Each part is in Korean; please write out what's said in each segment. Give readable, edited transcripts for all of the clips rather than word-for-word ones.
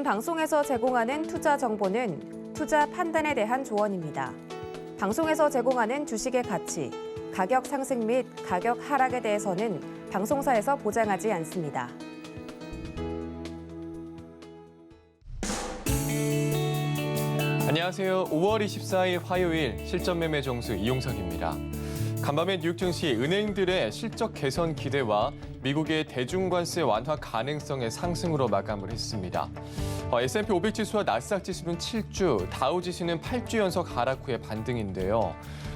본 방송에서 제공하는 투자 정보는 투자 판단에 대한 조언입니다. 방송에서 제공하는 주식의 가치, 가격 상승 및 가격 하락에 대해서는 방송사에서 보장하지 않습니다. 안녕하세요. 5월 24일 화요일 실전 매매 정수 이용석입니다. 간밤에 뉴욕 증시 은행들의 실적 개선 기대와 미국의 대중관세 완화 가능성의 상승으로 마감을 했습니다. S&P 500 지수와 나스닥 지수는 7주, 다우 지수는 8주 연속 하락 후에 반등인데요.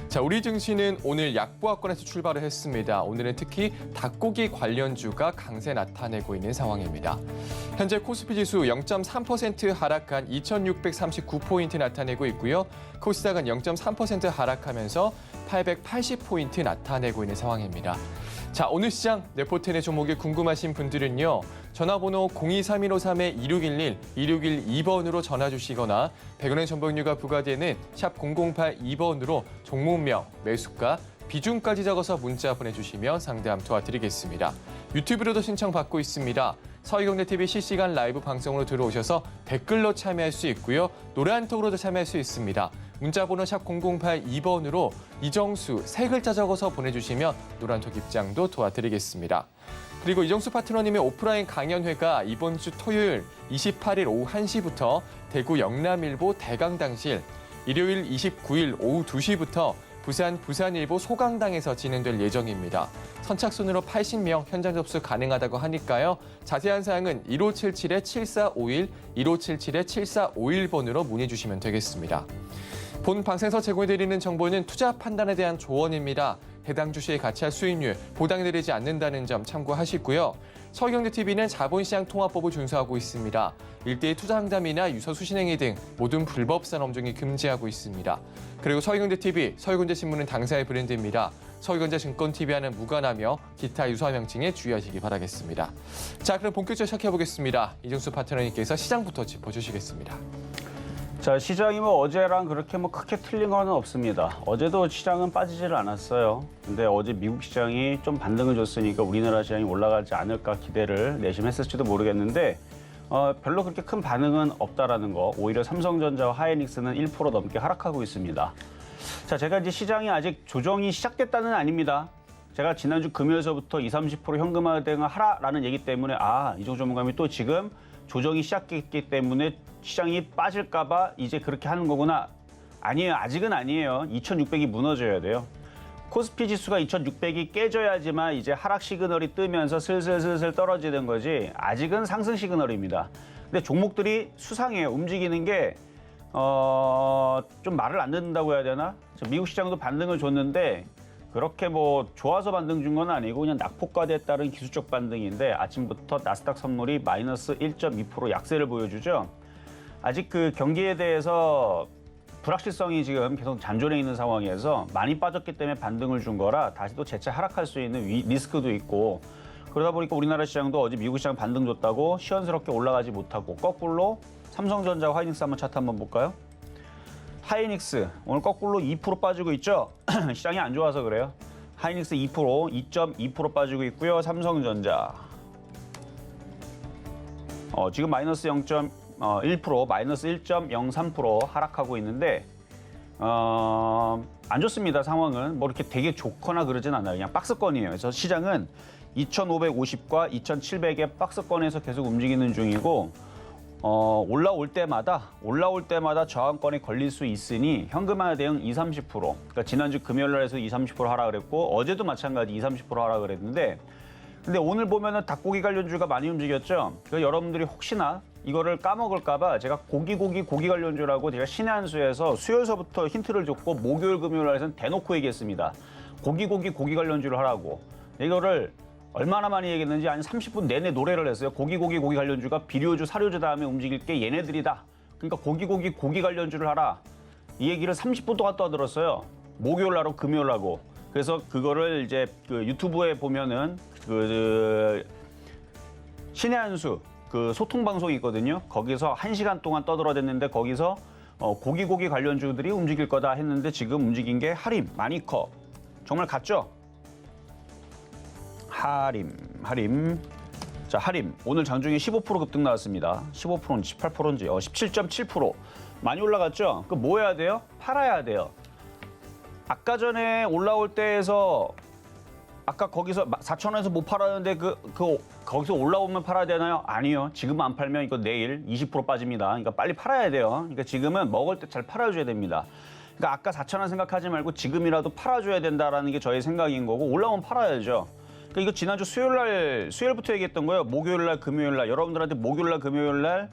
자, 우리 증시는 오늘 약보합권에서 출발을 했습니다. 오늘은 특히 닭고기 관련주가 강세 나타내고 있는 상황입니다. 현재 코스피 지수 0.3% 하락한 2,639포인트 나타내고 있고요. 코스닥은 0.3% 하락하면서 880포인트 나타내고 있는 상황입니다. 자, 오늘 시장 레포트의 종목이 궁금하신 분들은요. 전화번호 023153-2611, 2612번으로 전화 주시거나 100원의 정보료가 부과되는 샵 0082번으로 종목명, 매수가, 비중까지 적어서 문자 보내주시면 상담 도와드리겠습니다. 유튜브로도 신청받고 있습니다. 서희경제TV 실시간 라이브 방송으로 들어오셔서 댓글로 참여할 수 있고요. 노란톡으로도 참여할 수 있습니다. 문자번호 샵 0082번으로 이정수 세 글자 적어서 보내주시면 노란톡 입장도 도와드리겠습니다. 그리고 이정수 파트너님의 오프라인 강연회가 이번 주 토요일 28일 오후 1시부터 대구 영남일보 대강당실, 일요일 29일 오후 2시부터 부산 부산일보 소강당에서 진행될 예정입니다. 선착순으로 80명 현장 접수 가능하다고 하니까요. 자세한 사항은 1577-7451, 1577-7451번으로 문의 주시면 되겠습니다. 본 방송에서 제공해드리는 정보는 투자 판단에 대한 조언입니다. 해당 주식의 가치와 수익률 보장되지 않는다는 점 참고하시고요. 서희경제TV는 자본시장 통화법을 준수하고 있습니다. 일대의 투자 상담이나 유서 수신행위 등 모든 불법산 업종이 금지하고 있습니다. 그리고 서희경제TV, 서희경제신문은 당사의 브랜드입니다. 서희경제증권TV와는 무관하며 기타 유사 명칭에 주의하시기 바라겠습니다. 자, 그럼 본격적으로 시작해보겠습니다. 이정수 파트너님께서 시장부터 짚어주시겠습니다. 자, 시장이 어제랑 그렇게 크게 틀린 건 없습니다. 어제도 시장은 빠지질 않았어요. 근데 어제 미국 시장이 좀 반등을 줬으니까 우리나라 시장이 올라가지 않을까 기대를 내심했을지도 모르겠는데 별로 그렇게 큰 반응은 없다라는 거. 오히려 삼성전자와 하이닉스는 1% 넘게 하락하고 있습니다. 자, 제가 이제 시장이 아직 조정이 시작됐다는 아닙니다. 제가 지난주 금요일서부터 20, 30% 현금화 대응을 하라라는 얘기 때문에 이종수 전문가님이 또 지금 조정이 시작했기 때문에 시장이 빠질까 봐 이제 그렇게 하는 거구나. 아니에요. 아직은 아니에요. 2600이 무너져야 돼요. 코스피 지수가 2600이 깨져야지만 이제 하락 시그널이 뜨면서 슬슬 떨어지는 거지. 아직은 상승 시그널입니다. 근데 종목들이 수상해요. 움직이는 게 좀 말을 안 듣는다고 해야 되나? 미국 시장도 반등을 줬는데 그렇게 좋아서 반등 준 건 아니고 그냥 낙폭과대에 따른 기술적 반등인데 아침부터 나스닥 선물이 마이너스 1.2% 약세를 보여주죠. 아직 그 경기에 대해서 불확실성이 지금 계속 잔존해 있는 상황에서 많이 빠졌기 때문에 반등을 준 거라 다시 또 재차 하락할 수 있는 리스크도 있고 그러다 보니까 우리나라 시장도 어제 미국 시장 반등 줬다고 시원스럽게 올라가지 못하고 거꾸로 삼성전자와 하이닉스 한번 차트 한번 볼까요? 하이닉스 오늘 거꾸로 2% 빠지고 있죠. 시장이 안 좋아서 그래요. 하이닉스 2.2% 빠지고 있고요. 삼성전자 지금 마이너스 0.1%, 마이너스 1.03% 하락하고 있는데 안 좋습니다. 상황은 이렇게 되게 좋거나 그러진 않아요. 그냥 박스권이에요. 그래서 시장은 2,550과 2,700의 박스권에서 계속 움직이는 중이고 올라올 때마다 저항권에 걸릴 수 있으니 현금화 대응 20, 30%. 그러니까 지난주 금요일 날에서 20, 30% 하라 그랬고 어제도 마찬가지 20, 30% 하라 그랬는데 근데 오늘 보면은 닭고기 관련주가 많이 움직였죠. 그래서 여러분들이 혹시나 이거를 까먹을까 봐 제가 고기 관련주라고 제가 신의 한 수에서 수요일서부터 힌트를 줬고 목요일 금요일 날에서는 대놓고 얘기했습니다. 고기 관련주를 하라고. 이거를 얼마나 많이 얘기했는지 한 30분 내내 노래를 했어요. 고기 관련주가 비료주, 사료주 다음에 움직일 게 얘네들이다. 그러니까 고기 관련주를 하라. 이 얘기를 30분 동안 떠들었어요. 목요일 날하고 금요일 하고. 그래서 그거를 이제 그 유튜브에 보면은 신의 한 수 그 소통 방송이 있거든요. 거기서 1시간 동안 떠들어댔는데 거기서 고기 관련주들이 움직일 거다 했는데 지금 움직인 게 하림, 마니커. 정말 같죠? 하림. 자, 하림. 오늘 장중에 15% 급등 나왔습니다. 15%인지 18%인지 17.7%. 많이 올라갔죠? 그럼 뭐 해야 돼요? 팔아야 돼요. 아까 전에 올라올 때에서 아까 거기서 4,000원에서 못 팔았는데 거기서 올라오면 팔아야 되나요? 아니요. 지금 안 팔면 이거 내일 20% 빠집니다. 그러니까 빨리 팔아야 돼요. 그러니까 지금은 먹을 때 잘 팔아줘야 됩니다. 그러니까 아까 4,000원 생각하지 말고 지금이라도 팔아줘야 된다라는 게 저의 생각인 거고 올라오면 팔아야죠. 그러니까 이거 지난주 수요일부터 얘기했던 거예요. 목요일날, 금요일날 여러분들한테 목요일날, 금요일날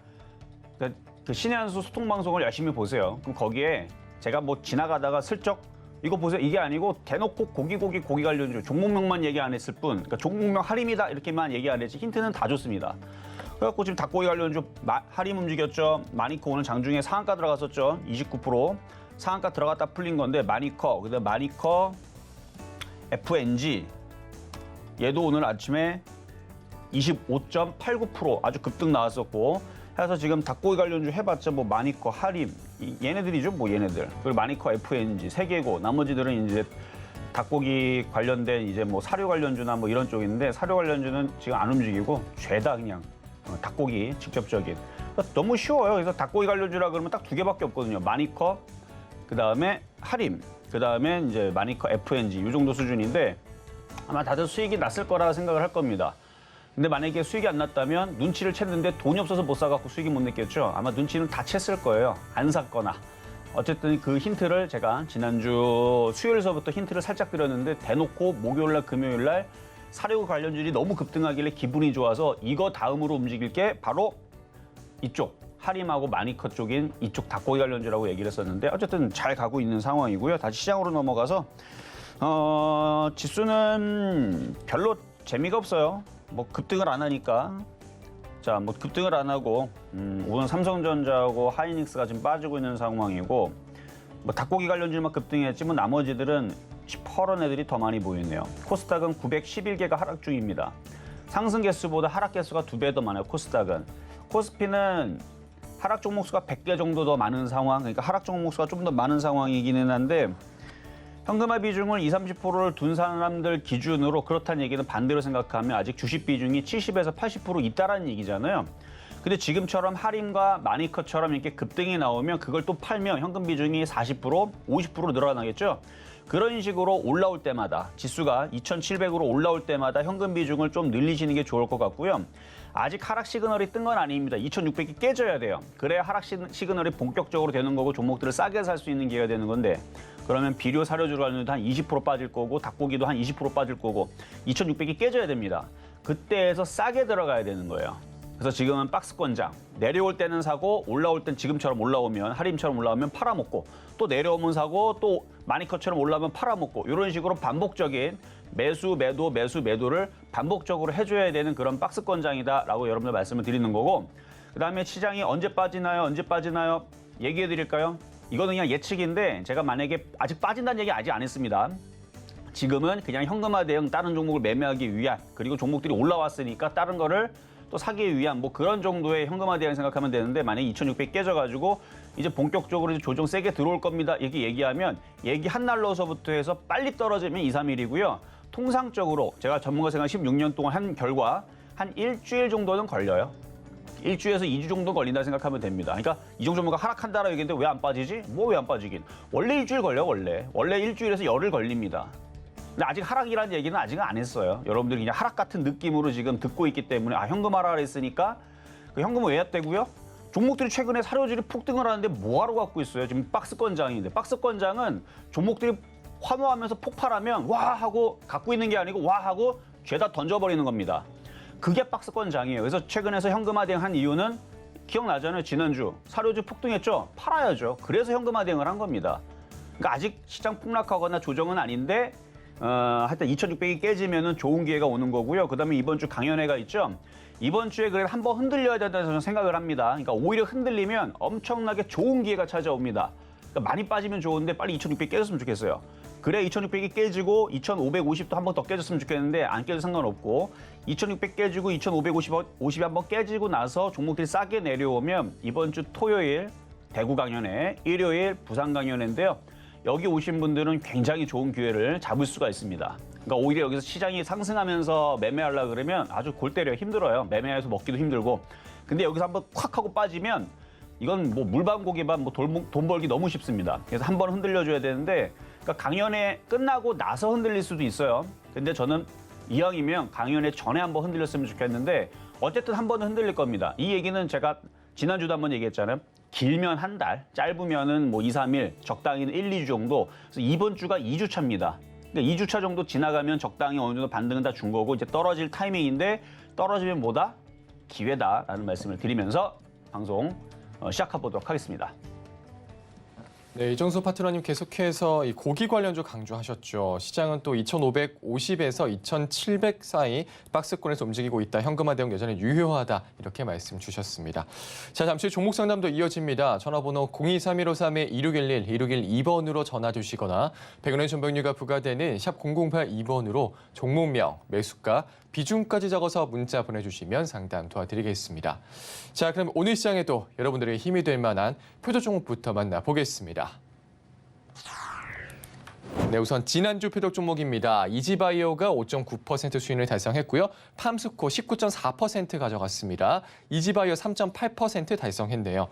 그러니까 그 신의 한 수 소통 방송을 열심히 보세요. 그럼 거기에 제가 뭐 지나가다가 슬쩍 이거 보세요. 이게 아니고 대놓고 고기 관련주 종목명만 얘기 안 했을 뿐 그러니까 종목명 할인이다 이렇게만 얘기 안 했지 힌트는 다 줬습니다. 그래갖고 지금 닭고기 관련주 할인 움직였죠. 마니커 오늘 장중에 상한가 들어갔었죠. 29% 상한가 들어갔다 풀린 건데 마니커 그다음 마니커 FNG 얘도 오늘 아침에 25.89% 아주 급등 나왔었고 해서 지금 닭고기 관련주 해봤자 뭐 마니커, 하림 얘네들이죠 뭐 얘네들 그리고 마니커, FNG 세 개고 나머지들은 이제 닭고기 관련된 이제 뭐 사료 관련주나 뭐 이런 쪽인데 사료 관련주는 지금 안 움직이고 죄다 그냥 닭고기 직접적인 그러니까 너무 쉬워요. 그래서 닭고기 관련주라 그러면 딱 두 개밖에 없거든요. 마니커 그 다음에 하림 그 다음에 이제 마니커, FNG 이 정도 수준인데 아마 다들 수익이 났을 거라 생각을 할 겁니다. 근데 만약에 수익이 안 났다면 눈치를 챘는데 돈이 없어서 못 사갖고 수익이 못 냈겠죠. 아마 눈치는 다 챘을 거예요. 안 샀거나. 어쨌든 그 힌트를 제가 지난주 수요일서부터 힌트를 살짝 드렸는데 대놓고 목요일날, 금요일날 사료 관련주들이 너무 급등하길래 기분이 좋아서 이거 다음으로 움직일 게 바로 이쪽 하림하고 마니커 쪽인 이쪽 닭고기 관련주라고 얘기를 했었는데 어쨌든 잘 가고 있는 상황이고요. 다시 시장으로 넘어가서 지수는 별로 재미가 없어요. 뭐 급등을 안 하니까 자, 뭐 급등을 안 하고 오늘 삼성전자하고 하이닉스가 지금 빠지고 있는 상황이고 뭐 닭고기 관련주만 급등했지 뭐 나머지들은 시퍼런 애들이 더 많이 보이네요. 코스닥은 911개가 하락 중입니다. 상승 개수보다 하락 개수가 2배 더 많아요. 코스닥은. 코스피는 하락 종목 수가 100개 정도 더 많은 상황. 그러니까 하락 종목 수가 좀 더 많은 상황이기는 한데 현금화 비중을 20, 30%를 둔 사람들 기준으로 그렇다는 얘기는 반대로 생각하면 아직 주식 비중이 70에서 80% 있다라는 얘기잖아요. 근데 지금처럼 하림과 마니커처럼 이렇게 급등이 나오면 그걸 또 팔면 현금 비중이 40%, 50%로 늘어나겠죠. 그런 식으로 올라올 때마다 지수가 2,700으로 올라올 때마다 현금 비중을 좀 늘리시는 게 좋을 것 같고요. 아직 하락 시그널이 뜬 건 아닙니다. 2,600이 깨져야 돼요. 그래야 하락 시그널이 본격적으로 되는 거고 종목들을 싸게 살 수 있는 기회가 되는 건데 그러면 비료 사료주로 관련해도 한 20% 빠질 거고 닭고기도 한 20% 빠질 거고 2,600이 깨져야 됩니다. 그때에서 싸게 들어가야 되는 거예요. 그래서 지금은 박스권장 내려올 때는 사고 올라올 땐 지금처럼 올라오면 하림처럼 올라오면 팔아먹고 또 내려오면 사고 또 마니커처럼 올라오면 팔아먹고 이런 식으로 반복적인 매수 매도 매수 매도를 반복적으로 해줘야 되는 그런 박스권장이다라고 여러분들 말씀을 드리는 거고 그다음에 시장이 언제 빠지나요 얘기해 드릴까요? 이거는 그냥 예측인데 제가 만약에 아직 빠진다는 얘기 아직 안 했습니다. 지금은 그냥 현금화 대응 다른 종목을 매매하기 위한 그리고 종목들이 올라왔으니까 다른 거를 또 사기 위한 뭐 그런 정도의 현금화 대응 생각하면 되는데 만약에 2,600 깨져가지고 이제 본격적으로 이제 조정 세게 들어올 겁니다. 이렇게 얘기하면 얘기한 날로서부터 해서 빨리 떨어지면 2, 3일이고요. 통상적으로 제가 전문가 생활 16년 동안 한 결과 한 일주일 정도는 걸려요. 일주일에서 2주 정도 걸린다 생각하면 됩니다. 그러니까 이종 종목가 하락한다라고 얘기했는데 왜 안 빠지지? 뭐 왜 안 빠지긴? 원래 일주일 걸려요, 원래 일주일에서 열흘 걸립니다. 근데 아직 하락이라는 얘기는 아직은 안 했어요. 여러분들이 그냥 하락 같은 느낌으로 지금 듣고 있기 때문에 현금화라 했으니까 그 현금은 왜 했다고요? 종목들이 최근에 사료질이 폭등을 하는데 뭐하러 갖고 있어요? 지금 박스권장인데 박스권장은 종목들이 환호하면서 폭발하면 와 하고 갖고 있는 게 아니고 와 하고 죄다 던져버리는 겁니다. 그게 박스권장이에요. 그래서 최근에서 현금화 대응한 이유는 기억나잖아요. 지난주 사료주 폭등했죠. 팔아야죠. 그래서 현금화 대응을 한 겁니다. 그러니까 아직 시장 폭락하거나 조정은 아닌데 하여튼 2,600이 깨지면은 좋은 기회가 오는 거고요. 그다음에 이번 주 강연회가 있죠. 이번 주에 그래 한번 흔들려야 된다고 저는 생각을 합니다. 그러니까 오히려 흔들리면 엄청나게 좋은 기회가 찾아옵니다. 그러니까 많이 빠지면 좋은데 빨리 2,600 깨졌으면 좋겠어요. 그래 2,600이 깨지고 2,550도 한 번 더 깨졌으면 좋겠는데 안 깨도 상관없고 2,600 깨지고 2,550이 한 번 깨지고 나서 종목들이 싸게 내려오면 이번 주 토요일 대구 강연회, 일요일 부산 강연회인데요. 여기 오신 분들은 굉장히 좋은 기회를 잡을 수가 있습니다. 그러니까 오히려 여기서 시장이 상승하면서 매매하려고 그러면 아주 골 때려 힘들어요. 매매해서 먹기도 힘들고. 근데 여기서 한번 콱 하고 빠지면 이건 뭐 물방고기만 뭐 돈 벌기 너무 쉽습니다. 그래서 한번 흔들려줘야 되는데 그러니까 강연회 끝나고 나서 흔들릴 수도 있어요. 근데 저는 이왕이면 강연회 전에 한번 흔들렸으면 좋겠는데 어쨌든 한 번은 흔들릴 겁니다. 이 얘기는 제가 지난주도 한번 얘기했잖아요. 길면 한 달, 짧으면은 뭐 2, 3일, 적당히는 1, 2주 정도. 그래서 이번 주가 2주 차입니다. 그러니까 2주 차 정도 지나가면 적당히 어느 정도 반등은 다 준 거고 이제 떨어질 타이밍인데 떨어지면 뭐다? 기회다라는 말씀을 드리면서 방송 시작해 보도록 하겠습니다. 네, 이정수 파트너님 계속해서 이 고기 관련주 강조하셨죠. 시장은 또 2,550에서 2,700 사이 박스권에서 움직이고 있다. 현금화 대응 여전히 유효하다. 이렇게 말씀 주셨습니다. 자, 잠시 후 종목 상담도 이어집니다. 전화번호 023153-2611, 2612번으로 전화 주시거나 100원의 전병료가 부과되는 샵 0082번으로 종목명, 매수가, 비중까지 적어서 문자 보내주시면 상담 도와드리겠습니다. 자, 그럼 오늘 시장에도 여러분들의 힘이 될 만한 표적 종목부터 만나보겠습니다. 네, 우선 지난주 표적 종목입니다. 이지바이오가 5.9% 수익을 달성했고요. 팜스코 19.4% 가져갔습니다. 이지바이오 3.8% 달성했네요.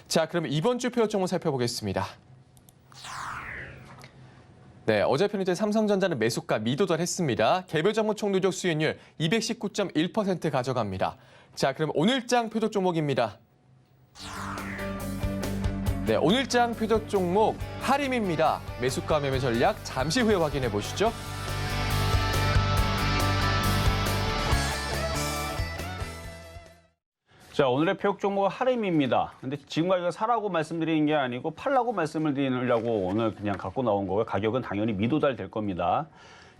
자, 그럼 이번 주 표적 종목 살펴보겠습니다. 네, 어제 편입된 삼성전자는 매수가 미도달했습니다. 개별 종목 총 누적 수익률 219.1% 가져갑니다. 자, 그럼 오늘장 표적 종목입니다. 네, 오늘장 표적 종목 하림입니다. 매수가 매매 전략 잠시 후에 확인해 보시죠. 자, 오늘의 표적 종목은 하림입니다. 근데 지금까지 이거 사라고 말씀드리는 게 아니고 팔라고 말씀을 드리려고 오늘 그냥 갖고 나온 거고요. 가격은 당연히 미도달 될 겁니다.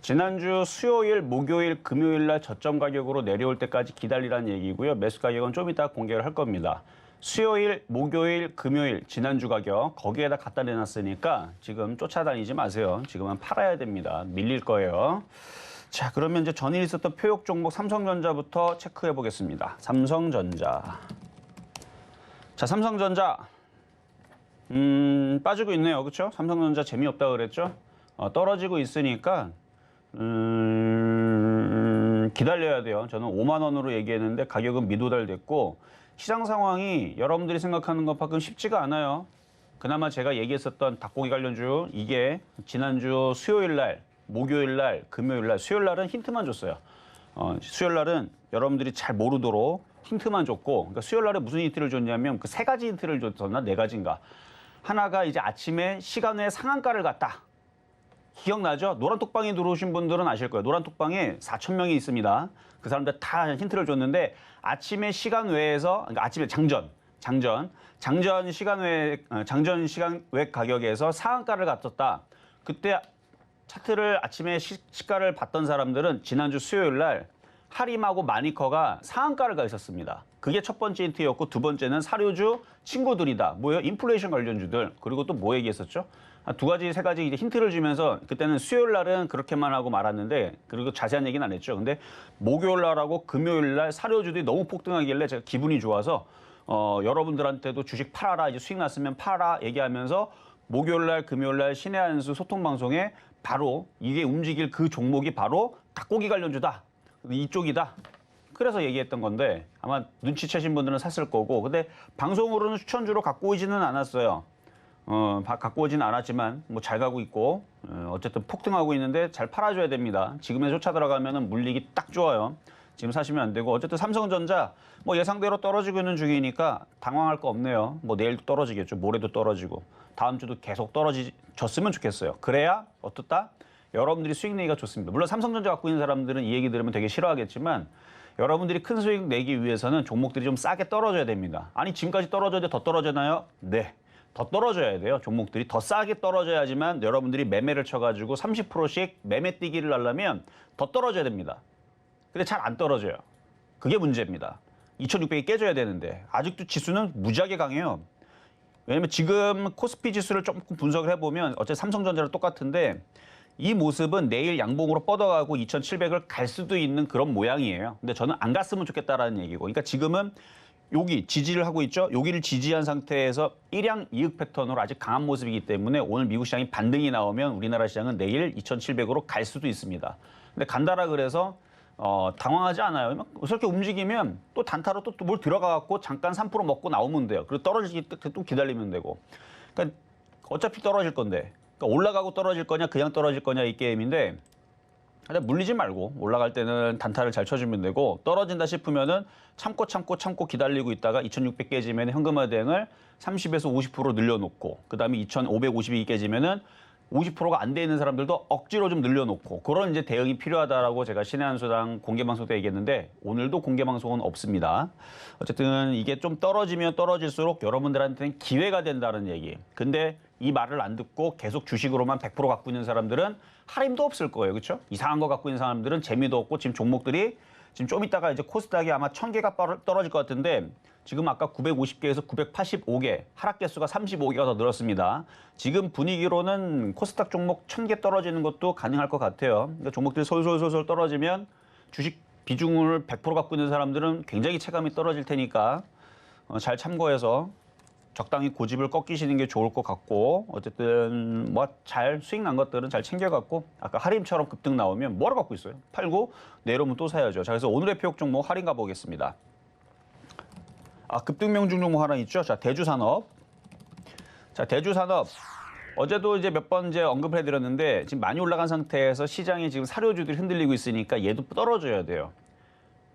지난주 수요일, 목요일, 금요일 날 저점 가격으로 내려올 때까지 기다리라는 얘기고요. 매수 가격은 좀 이따 공개를 할 겁니다. 수요일, 목요일, 금요일 지난주 가격 거기에다 갖다 내놨으니까 지금 쫓아다니지 마세요. 지금은 팔아야 됩니다. 밀릴 거예요. 자, 그러면 이제 전일 있었던 표적 종목 삼성전자부터 체크해 보겠습니다. 삼성전자. 자, 삼성전자. 빠지고 있네요. 그렇죠? 삼성전자 재미없다 그랬죠? 떨어지고 있으니까 기다려야 돼요. 저는 5만 원으로 얘기했는데 가격은 미도달됐고 시장 상황이 여러분들이 생각하는 것만큼 쉽지가 않아요. 그나마 제가 얘기했었던 닭고기 관련주 이게 지난주 수요일 날, 목요일 날, 금요일 날, 수요일 날은 힌트만 줬어요. 수요일 날은 여러분들이 잘 모르도록 힌트만 줬고, 그러니까 수요일 날에 무슨 힌트를 줬냐면 그 세 가지 힌트를 줬었나 네 가지인가. 하나가 이제 아침에 시간 외에 상한가를 갔다. 기억나죠? 노란톡방에 들어오신 분들은 아실 거예요. 노란톡방에 4,000명이 있습니다. 그 사람들 다 힌트를 줬는데 아침에 시간 외에서, 그러니까 아침에 장전 시간 외 가격에서 상한가를 갔었다. 그때 차트를 아침에 시가를 봤던 사람들은 지난주 수요일 날 하림하고 마니커가 상한가를 가 있었습니다. 그게 첫 번째 힌트였고 두 번째는 사료주 친구들이다. 뭐예요? 인플레이션 관련주들. 그리고 또 뭐 얘기했었죠? 두 가지, 세 가지 이제 힌트를 주면서 그때는 수요일 날은 그렇게만 하고 말았는데 그리고 자세한 얘기는 안 했죠. 근데 목요일 날하고 금요일 날 사료주들이 너무 폭등하길래 제가 기분이 좋아서 여러분들한테도 주식 팔아라. 이제 수익 났으면 팔아라 얘기하면서 목요일 날, 금요일 날 신의 한수 소통 방송에 바로 이게 움직일 그 종목이 바로 닭고기 관련주다. 이쪽이다. 그래서 얘기했던 건데 아마 눈치채신 분들은 샀을 거고 근데 방송으로는 추천주로 갖고 오지는 않았어요. 갖고 오지는 않았지만 뭐 잘 가고 있고 어쨌든 폭등하고 있는데 잘 팔아줘야 됩니다. 지금에 쫓아 들어가면은 물리기 딱 좋아요. 지금 사시면 안 되고 어쨌든 삼성전자 뭐 예상대로 떨어지고 있는 중이니까 당황할 거 없네요. 뭐 내일도 떨어지겠죠. 모레도 떨어지고 다음 주도 계속 떨어졌으면 좋겠어요. 그래야 어떻다? 여러분들이 수익 내기가 좋습니다. 물론 삼성전자 갖고 있는 사람들은 이 얘기 들으면 되게 싫어하겠지만 여러분들이 큰 수익 내기 위해서는 종목들이 좀 싸게 떨어져야 됩니다. 아니 지금까지 떨어졌는데 더 떨어지나요? 네. 더 떨어져야 돼요. 종목들이 더 싸게 떨어져야지만 여러분들이 매매를 쳐가지고 30%씩 매매 뛰기를 하려면 더 떨어져야 됩니다. 근데 잘 안 떨어져요. 그게 문제입니다. 2600이 깨져야 되는데 아직도 지수는 무지하게 강해요. 왜냐면 지금 코스피 지수를 조금 분석을 해보면 어차피 삼성전자랑 똑같은데 이 모습은 내일 양봉으로 뻗어가고 2700을 갈 수도 있는 그런 모양이에요. 근데 저는 안 갔으면 좋겠다라는 얘기고. 그러니까 지금은 여기 지지를 하고 있죠. 여기를 지지한 상태에서 일양 이익 패턴으로 아직 강한 모습이기 때문에 오늘 미국 시장이 반등이 나오면 우리나라 시장은 내일 2700으로 갈 수도 있습니다. 근데 간다라 그래서 당황하지 않아요. 막 그렇게 움직이면 또 단타로 또 뭘 들어가갖고 잠깐 3% 먹고 나오면 돼요. 그리고 떨어지기 또 기다리면 되고. 그러니까 어차피 떨어질 건데. 그러니까 올라가고 떨어질 거냐 그냥 떨어질 거냐 이 게임인데 그냥 물리지 말고 올라갈 때는 단타를 잘 쳐주면 되고 떨어진다 싶으면은 참고 기다리고 있다가 2,600 깨지면 현금화 대행을 30에서 50% 늘려놓고 그다음에 2,550이 깨지면은 50%가 안 돼 있는 사람들도 억지로 좀 늘려놓고 그런 이제 대응이 필요하다라고 제가 신의 한 수당 공개 방송 때 얘기했는데 오늘도 공개 방송은 없습니다. 어쨌든 이게 좀 떨어지면 떨어질수록 여러분들한테는 기회가 된다는 얘기. 근데 이 말을 안 듣고 계속 주식으로만 100% 갖고 있는 사람들은 할인도 없을 거예요. 그렇죠? 이상한 거 갖고 있는 사람들은 재미도 없고 지금 종목들이 지금 좀 이따가 이제 코스닥이 아마 1,000개가 떨어질 것 같은데 지금 아까 950개에서 985개, 하락 개수가 35개가 더 늘었습니다. 지금 분위기로는 코스닥 종목 1,000개 떨어지는 것도 가능할 것 같아요. 그러니까 종목들이 솔솔 떨어지면 주식 비중을 100% 갖고 있는 사람들은 굉장히 체감이 떨어질 테니까 잘 참고해서 적당히 고집을 꺾이시는 게 좋을 것 같고 어쨌든 뭐 잘 수익 난 것들은 잘 챙겨갖고 아까 할인처럼 급등 나오면 뭐하러 갖고 있어요? 팔고 내려오면 또 사야죠. 자, 그래서 오늘의 표역 종목 할인 가보겠습니다. 급등 명중 종목 하나 있죠. 자, 대주산업. 자, 대주산업. 어제도 이제 몇 번 이제 언급을 해드렸는데 지금 많이 올라간 상태에서 시장이 지금 사료주들이 흔들리고 있으니까 얘도 떨어져야 돼요.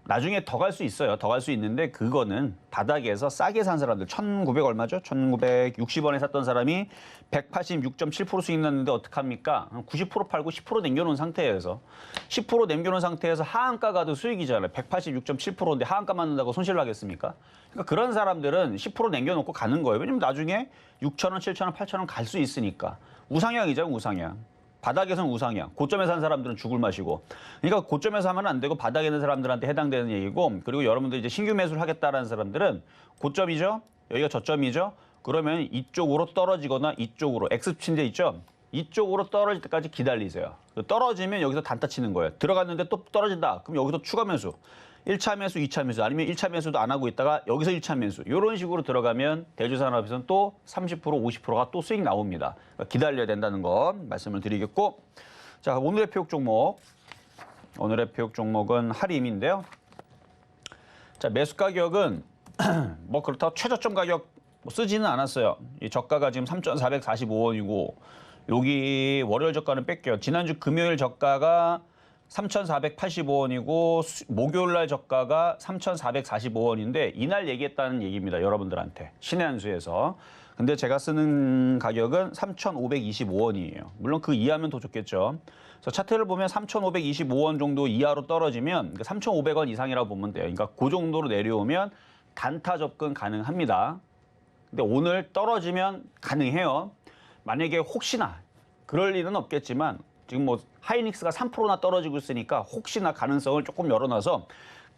나중에 더 갈 수 있어요. 더 갈 수 있는데 그거는 바닥에서 싸게 산 사람들 1,900 얼마죠? 1,960원에 샀던 사람이 186.7% 수익 났는데 어떡합니까? 90% 팔고 10% 남겨놓은 상태에서 10% 남겨놓은 상태에서 하한가 가도 수익이잖아요. 186.7%인데 하한가 맞는다고 손실 나겠습니까? 그러니까 그런 사람들은 10% 남겨놓고 가는 거예요. 왜냐면 나중에 6,000원, 7,000원, 8,000원 갈 수 있으니까. 우상향이죠, 우상향. 바닥에서는 우상향. 고점에 산 사람들은 죽을 맛이고. 그러니까 고점에서 하면 안 되고 바닥에 있는 사람들한테 해당되는 얘기고 그리고 여러분들 이제 신규 매수를 하겠다라는 사람들은 고점이죠. 여기가 저점이죠. 그러면 이쪽으로 떨어지거나 이쪽으로 X침대 있죠. 이쪽으로 떨어질 때까지 기다리세요. 떨어지면 여기서 단타 치는 거예요. 들어갔는데 또 떨어진다. 그럼 여기서 추가 매수. 1차 매수, 2차 매수 아니면 1차 매수도 안 하고 있다가 여기서 1차 매수. 이런 식으로 들어가면 대주산업에서는 또 30%, 50%가 또 수익 나옵니다. 그러니까 기다려야 된다는 거 말씀을 드리겠고. 자, 오늘의 표역 종목. 오늘의 표역 종목은 하림인데요. 자, 매수 가격은 뭐 그렇다고 최저점 가격 쓰지는 않았어요. 이 저가가 지금 3,445원이고 여기 월요일 저가는 뺄게요. 지난주 금요일 저가가 3,485원이고 목요일 날 저가가 3,445원인데 이날 얘기했다는 얘기입니다. 여러분들한테. 신의 한 수에서. 근데 제가 쓰는 가격은 3,525원이에요. 물론 그 이하면 더 좋겠죠. 그래서 차트를 보면 3,525원 정도 이하로 떨어지면 3,500원 이상이라고 보면 돼요. 그러니까 그 정도로 내려오면 단타 접근 가능합니다. 근데 오늘 떨어지면 가능해요. 만약에 혹시나 그럴 일은 없겠지만 지금 뭐 하이닉스가 3%나 떨어지고 있으니까 혹시나 가능성을 조금 열어놔서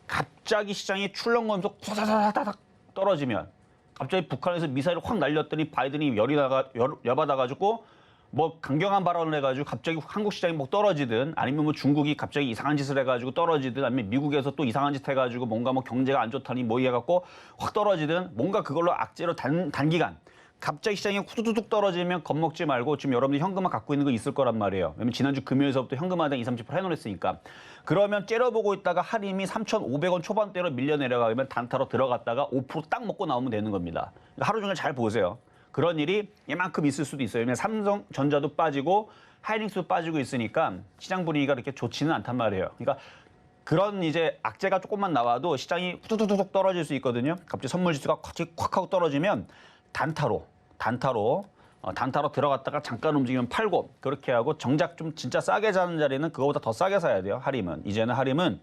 갑자기 시장이 출렁거리면서 후다다다닥 떨어지면 갑자기 북한에서 미사일을 확 날렸더니 바이든이 열받아가지고 뭐 강경한 발언을 해가지고 갑자기 한국 시장이 뭐 떨어지든 아니면 뭐 중국이 갑자기 이상한 짓을 해가지고 떨어지든 아니면 미국에서 또 이상한 짓 해가지고 뭔가 뭐 경제가 안 좋다니 뭐 해갖고 확 떨어지든 뭔가 그걸로 악재로 단기간 갑자기 시장이 후두둑 떨어지면 겁먹지 말고 지금 여러분들이 현금화 갖고 있는 거 있을 거란 말이에요. 왜냐면 지난주 금요일서부터 현금화당 20, 30% 해놓으랬으니까. 그러면 째려보고 있다가 할인이 3,500원 초반대로 밀려 내려가면 단타로 들어갔다가 5% 딱 먹고 나오면 되는 겁니다. 그러니까 하루 종일 잘 보세요. 그런 일이 이만큼 있을 수도 있어요. 왜냐면 삼성전자도 빠지고 하이닉스도 빠지고 있으니까 시장 분위기가 그렇게 좋지는 않단 말이에요. 그러니까 그런 이제 악재가 조금만 나와도 시장이 후두둑 떨어질 수 있거든요. 갑자기 선물 지수가 콱 하고 떨어지면 단타로 들어갔다가 잠깐 움직이면 팔고 그렇게 하고 정작 좀 진짜 싸게 사는 자리는 그거보다 더 싸게 사야 돼요. 할인은. 이제는 할인은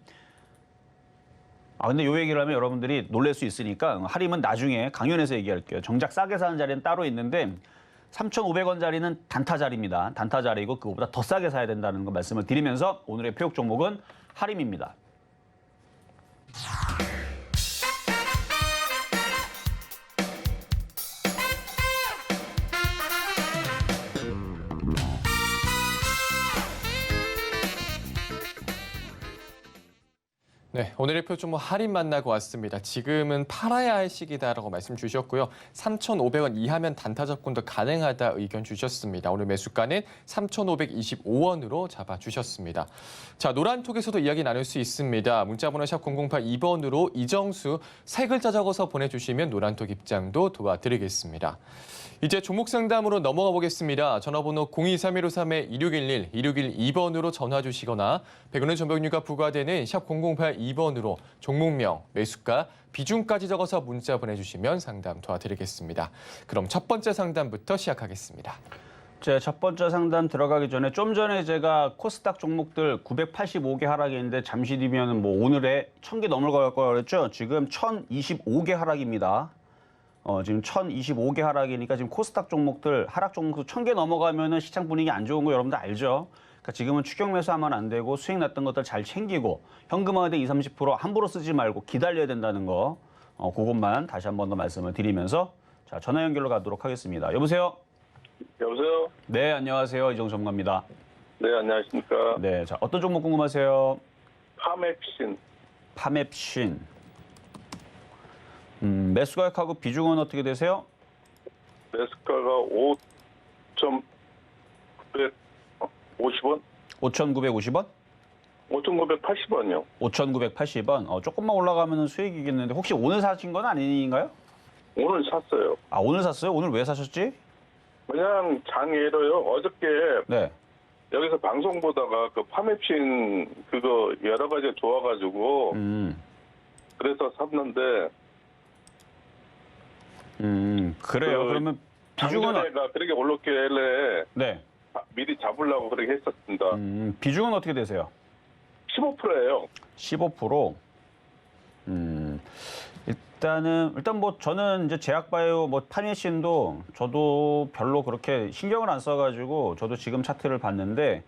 근데 요 얘기를 하면 여러분들이 놀랄 수 있으니까 할인은 나중에 강연에서 얘기할게요. 정작 싸게 사는 자리는 따로 있는데 3,500원 자리는 단타 자리입니다. 단타 자리고 그거보다 더 싸게 사야 된다는 거 말씀을 드리면서 오늘의 표역 종목은 할인입니다. 네, 네, 오늘의 표좀 할인 만나고 왔습니다. 지금은 팔아야 할 시기다라고 말씀 주셨고요. 3,500원 이하면 단타 접근도 가능하다 의견 주셨습니다. 오늘 매수가는 3,525원으로 잡아주셨습니다. 자, 노란톡에서도 이야기 나눌 수 있습니다. 문자번호 샵 0082번으로 이정수 세 글자 적어서 보내주시면 노란톡 입장도 도와드리겠습니다. 이제 종목 상담으로 넘어가 보겠습니다. 전화번호 023153-2611, 2612번으로 전화 주시거나 100원의 전병료가 부과되는 샵 0082번으로 종목명, 매수가, 비중까지 적어서 문자 보내주시면 상담 도와드리겠습니다. 그럼 첫 번째 상담부터 시작하겠습니다. 제 첫 번째 상담 들어가기 전에 좀 전에 제가 코스닥 종목들 985개 하락인데 잠시 뒤면 뭐 오늘에 1000개 넘을 걸 그랬죠? 지금 1025개 하락입니다. 지금 1025개 하락이니까 지금 코스닥 종목들 하락 종목도 1000개 넘어가면은 시장 분위기 안 좋은 거 여러분들 알죠? 그러니까 지금은 추격 매수하면 안 되고 수익 났던 것들 잘 챙기고 현금화돼 20, 30% 함부로 쓰지 말고 기다려야 된다는 거 그것만 다시 한 번 더 말씀을 드리면서 자, 전화 연결로 가도록 하겠습니다. 여보세요? 여보세요? 네, 안녕하세요. 이정수 전문가입니다. 네, 안녕하십니까. 네, 자, 어떤 종목 궁금하세요? 파맵신. 파맵신. 매수가액하고 비중은 어떻게 되세요? 매수가가 5,950원? 5,950원? 5,980원이요. 5,980원. 조금만 올라가면 수익이겠는데 혹시 오늘 사신 건 아닌가요? 오늘 샀어요. 아, 오늘 샀어요? 오늘 왜 사셨지? 그냥 장애로요. 어저께 네. 여기서 방송 보다가 그 파맵신 그거 여러 가지 좋아가지고 그래서 샀는데 그래요. 그러면 비중은 작년에가 그렇게 올랐길래 네. 미리 잡으려고 그렇게 했었습니다. 비중은 어떻게 되세요? 15%예요. 15%. 일단 뭐 저는 이제 제약바이오 뭐 파메신도 저도 별로 그렇게 신경을 안 써가지고 저도 지금 차트를 봤는데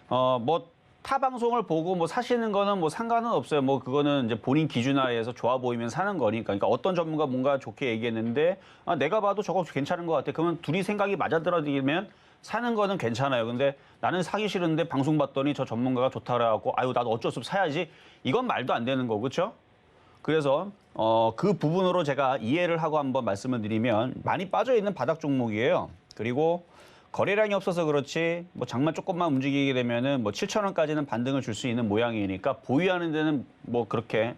뭐 타 방송을 보고 뭐 사시는 거는 뭐 상관은 없어요. 뭐 그거는 이제 본인 기준하에서 좋아 보이면 사는 거니까. 그러니까 어떤 전문가 뭔가 좋게 얘기했는데 내가 봐도 저거 괜찮은 것 같아. 그러면 둘이 생각이 맞아떨어지면 사는 거는 괜찮아요. 근데 나는 사기 싫은데 방송 봤더니 저 전문가가 좋다 그래갖고 아유 나도 어쩔 수 없이 사야지. 이건 말도 안 되는 거 그렇죠? 그래서 그 부분으로 제가 이해를 하고 한번 말씀을 드리면 많이 빠져 있는 바닥 종목이에요. 그리고 거래량이 없어서 그렇지 뭐 장만 조금만 움직이게 되면은 뭐 7,000원까지는 반등을 줄 수 있는 모양이니까 보유하는 데는 뭐 그렇게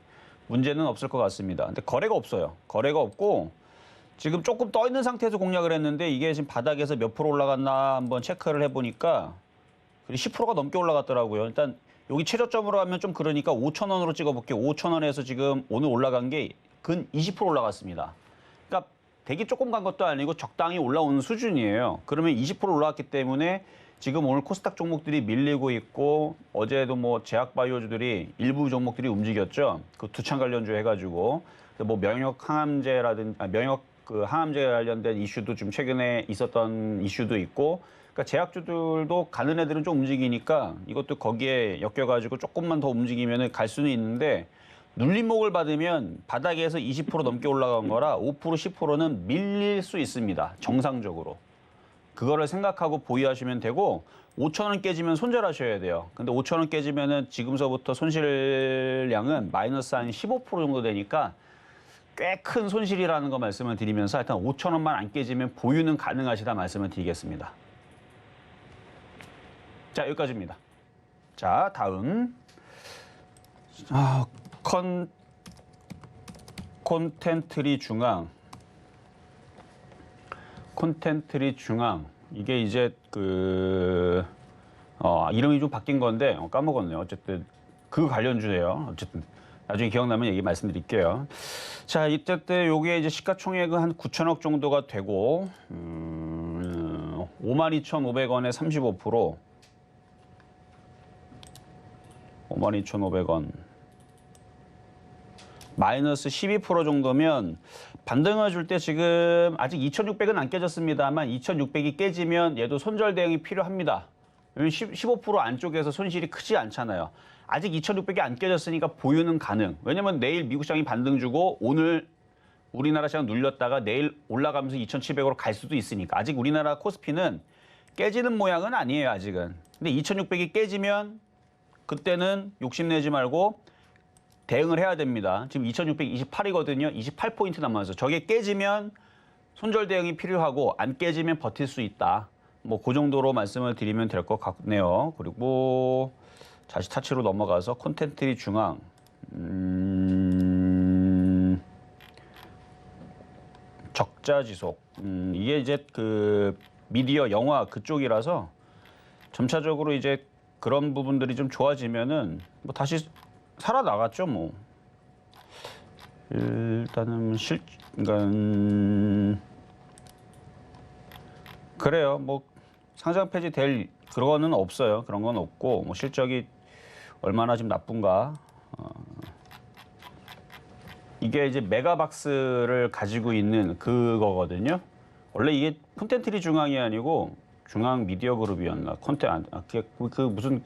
문제는 없을 것 같습니다. 근데 거래가 없어요. 거래가 없고 지금 조금 떠 있는 상태에서 공략을 했는데 이게 지금 바닥에서 몇 프로 올라갔나 한번 체크를 해보니까 10%가 넘게 올라갔더라고요. 일단 여기 최저점으로 하면 좀 그러니까 5,000원으로 찍어볼게요. 5,000원에서 지금 오늘 올라간 게 근 20% 올라갔습니다. 그러니까 되게 조금 간 것도 아니고 적당히 올라오는 수준이에요. 그러면 20% 올라왔기 때문에 지금 오늘 코스닥 종목들이 밀리고 있고 어제도 뭐 제약바이오주들이 일부 종목들이 움직였죠. 그 두창 관련주 해가지고 뭐 면역 항암제라든지 면역 그 항암제 관련된 이슈도 좀 최근에 있었던 이슈도 있고. 그러니까 제약주들도 가는 애들은 좀 움직이니까 이것도 거기에 엮여가지고 조금만 더 움직이면 갈 수는 있는데 눌림목을 받으면 바닥에서 20% 넘게 올라간 거라 5%, 10%는 밀릴 수 있습니다. 정상적으로. 그거를 생각하고 보유하시면 되고 5,000원 깨지면 손절하셔야 돼요. 근데 5,000원 깨지면은 지금서부터 손실량은 마이너스 한 15% 정도 되니까 꽤 큰 손실이라는 거 말씀을 드리면서 일단 5,000원만 안 깨지면 보유는 가능하시다 말씀을 드리겠습니다. 자, 여기까지입니다. 자, 다음. 콘텐트리 중앙. 콘텐트리 중앙. 이게 이제 이름이 좀 바뀐 건데 까먹었네요. 어쨌든 그 관련주예요. 어쨌든 나중에 기억나면 얘기 말씀드릴게요. 자, 이때 요게 이제 시가총액은 한 9천억 정도가 되고 52,500원에 35%. 52,500원. 마이너스 12% 정도면 반등을 줄 때 지금 아직 2,600은 안 깨졌습니다만 2,600이 깨지면 얘도 손절 대응이 필요합니다. 왜냐면 15% 안쪽에서 손실이 크지 않잖아요. 아직 2,600이 안 깨졌으니까 보유는 가능. 왜냐면 내일 미국 시장이 반등 주고 오늘 우리나라 시장 눌렸다가 내일 올라가면서 2,700으로 갈 수도 있으니까. 아직 우리나라 코스피는 깨지는 모양은 아니에요, 아직은. 근데 2,600이 깨지면 그때는 욕심내지 말고 대응을 해야 됩니다. 지금 2628이거든요. 28포인트 남아서 저게 깨지면 손절 대응이 필요하고 안 깨지면 버틸 수 있다. 뭐 그 정도로 말씀을 드리면 될 것 같네요. 그리고 다시 타치로 넘어가서 콘텐츠리 중앙. 적자 지속. 이게 이제 그 미디어 영화 그쪽이라서 점차적으로 이제 그런 부분들이 좀 좋아지면은 뭐 다시 살아나갔죠, 뭐. 일단은 그러니까 그래요. 뭐 상장 폐지 될 그런 건 없어요. 그런 건 없고 뭐 실적이 얼마나 지금 나쁜가. 이게 이제 메가박스를 가지고 있는 그거거든요. 원래 이게 콘텐츠리 중앙이 아니고 중앙 미디어 그룹이었나 그 무슨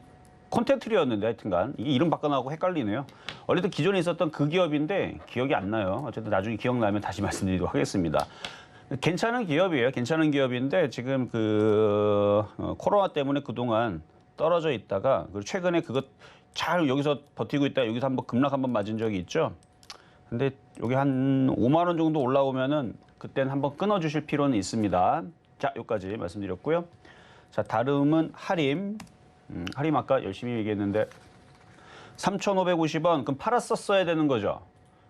콘텐츠리였는데 하여튼간 이게 이름 바꿔나고 헷갈리네요. 원래도 기존에 있었던 그 기업인데 기억이 안 나요. 어쨌든 나중에 기억나면 다시 말씀드리도록 하겠습니다. 괜찮은 기업이에요. 괜찮은 기업인데 지금 그 코로나 때문에 그동안 떨어져 있다가 그리고 최근에 그것 잘 여기서 버티고 있다 여기서 한번 급락 한번 맞은 적이 있죠. 근데 여기 한 5만 원 정도 올라오면은 그때는 한번 끊어주실 필요는 있습니다. 자, 여기까지 말씀드렸고요. 자, 다음은 하림. 하림 아까 열심히 얘기했는데 3,550원. 그럼 팔았었어야 되는 거죠.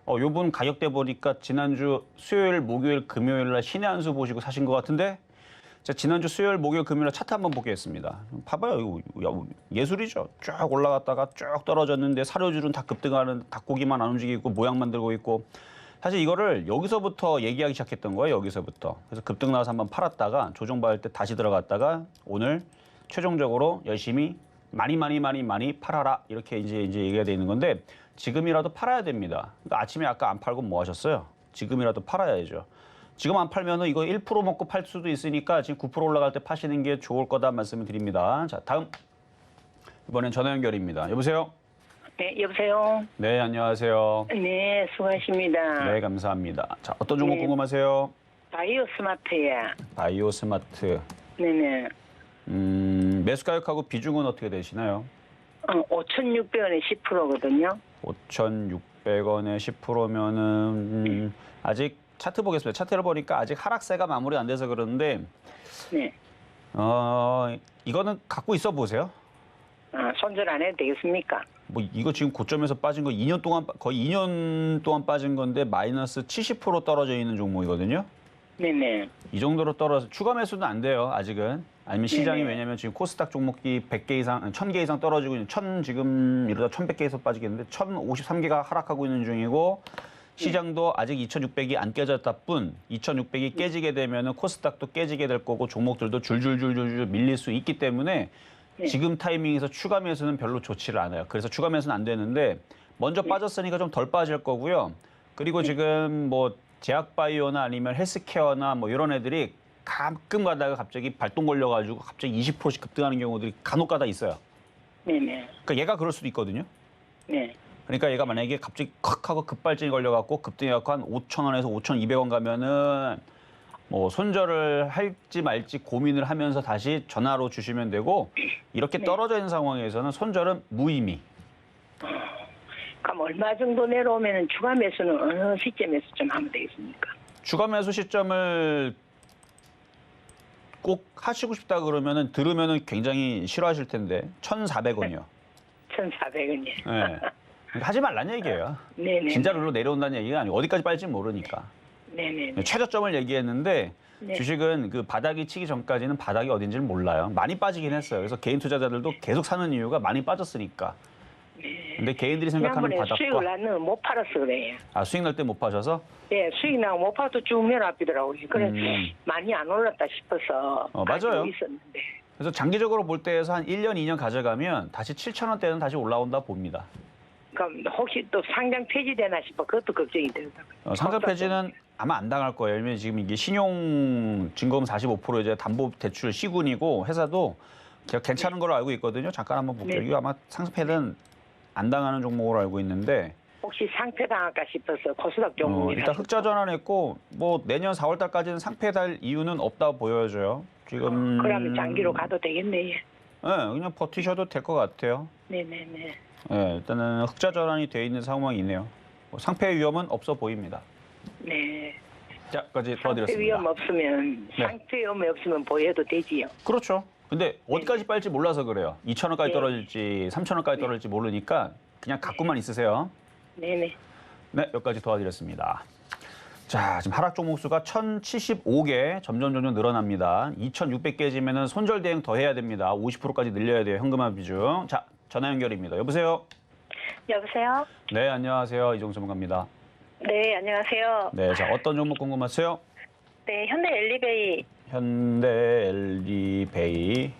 요분 가격대 보니까 지난주 수요일, 목요일, 금요일 날 신의 한 수 보시고 사신 것 같은데 자, 지난주 수요일, 목요일, 금요일 날 차트 한번 보겠습니다. 봐봐요. 이거 예술이죠. 쭉 올라갔다가 쭉 떨어졌는데 사료줄은 다 급등하는 닭고기만 안 움직이고 모양 만들고 있고 사실 이거를 여기서부터 얘기하기 시작했던 거예요. 여기서부터. 그래서 급등 나와서 한번 팔았다가 조정받을 때 다시 들어갔다가 오늘 최종적으로 열심히 많이 팔아라 이렇게 이제 얘기가 돼 있는 건데 지금이라도 팔아야 됩니다. 그러니까 아침에 아까 안 팔고 뭐 하셨어요? 지금이라도 팔아야죠. 지금 안 팔면은 이거 1% 먹고 팔 수도 있으니까 지금 9% 올라갈 때 파시는 게 좋을 거다 말씀을 드립니다. 자, 다음 이번엔 전화 연결입니다. 여보세요? 네, 여보세요? 네, 안녕하세요. 네, 수고하십니다. 네, 감사합니다. 자, 어떤 종목 궁금하세요? 바이오 스마트야. 바이오 스마트. 네네. 매수 가격하고 비중은 어떻게 되시나요? 5,600원에 10%거든요. 5,600원에 10%면은 아직 차트 보겠습니다. 차트를 보니까 아직 하락세가 마무리 안 돼서 그러는데 네. 이거는 갖고 있어 보세요. 손절 안 해도 되겠습니까? 뭐 이거 지금 고점에서 빠진 거 2년 동안 거의 2년 동안 빠진 건데 마이너스 70% 떨어져 있는 종목이거든요. 네네. 이 정도로 떨어져 추가 매수는 안 돼요. 아직은. 아니면 시장이 네네. 왜냐면 지금 코스닥 종목이 100개 이상, 1000개 이상 떨어지고 있는 1000 지금 이러다 1100개에서 빠지겠는데 1053개가 하락하고 있는 중이고 시장도 아직 2600이 안 깨졌다 뿐 2600이 깨지게 되면은 코스닥도 깨지게 될 거고 종목들도 줄줄줄줄 밀릴 수 있기 때문에 네. 지금 타이밍에서 추가 매수는 별로 좋지를 않아요. 그래서 추가 매수는 안 되는데 먼저 빠졌으니까 좀 덜 빠질 거고요. 그리고 지금 뭐 제약바이오나 아니면 헬스케어나 뭐 이런 애들이 가끔 가다가 갑자기 발동 걸려가지고 갑자기 20%씩 급등하는 경우들이 간혹 가다 있어요. 네네. 그러니까 얘가 그럴 수도 있거든요. 네. 그러니까 얘가 만약에 갑자기 컥 하고 급발진이 걸려갖고 급등해갖고 한 5,000원에서 5,200원 가면은 뭐 손절을 할지 말지 고민을 하면서 다시 전화로 주시면 되고 이렇게 네. 떨어져 있는 상황에서는 손절은 무의미. 그럼 얼마 정도 내려오면 추가 매수는 어느 시점에서 좀 하면 되겠습니까? 추가 매수 시점을 꼭 하시고 싶다 그러면은 들으면은 굉장히 싫어하실 텐데 1,400원이요. 1,400원이요. 네. 하지 말란 얘기예요. 네네. 진짜로 내려온다는 얘기가 아니고 어디까지 빠질지 모르니까. 네네네. 최저점을 얘기했는데 네. 주식은 그 바닥이 치기 전까지는 바닥이 어딘지를 몰라요. 많이 빠지긴 했어요. 그래서 개인 투자자들도 계속 사는 이유가 많이 빠졌으니까. 근데 개인들이 생각하는 지난번에 수익을 바닥과 났는 못 팔아서 그래요. 수익 날 때 못 파셔서 네, 수익 나고 못 팔아도 쭉 내려왔더라고요. 그래 많이 안 올랐다 싶어서 맞아요. 가지고 있었는데. 그래서 장기적으로 볼 때에서 한 1년, 2년 가져가면 다시 7,000원대는 다시 올라온다 봅니다. 그럼 혹시 또 상장 폐지되나 싶어 그것도 걱정이 되더라고요. 상장 폐지는 아마 안 당할 거예요. 왜냐면 지금 이게 신용 증거금 45% 이제 담보 대출 시군이고 회사도 괜찮은 걸로 알고 있거든요. 잠깐 한번 볼게요. 네. 이거 아마 상장 폐지는 안 당하는 종목으로 알고 있는데 혹시 상패 당할까 싶어서 코스닥 종목이라. 일단 흑자 전환했고 뭐 내년 4월 달까지는 상패달 이유는 없다 보여져요. 지금 그러면 장기로 가도 되겠네요. 네, 그냥 버티셔도 될 것 같아요. 네네네. 예, 일단은 흑자 전환이 돼 있는 상황이네요. 뭐 상패 위험은 없어 보입니다. 네. 자, 까지 상태 도와드렸습니다. 위험 없으면 네. 상태 위험 없으면 보여도 되지요. 그렇죠. 근데 어디까지 빨지 몰라서 그래요. 2,000원까지 네. 떨어질지 3,000원까지 떨어질지 모르니까 그냥 갖고만 있으세요. 네네. 네, 여기까지 도와드렸습니다. 자, 지금 하락 종목 수가 1,075개 점점 늘어납니다. 2,600 깨지면은 손절 대응 더 해야 됩니다. 50%까지 늘려야 돼요. 현금화 비중. 자, 전화 연결입니다. 여보세요? 여보세요? 네, 안녕하세요. 이종수 전문가입니다. 네, 안녕하세요. 네, 자, 어떤 종목 궁금하세요? 네, 현대 엘리베이 현대 엘리베이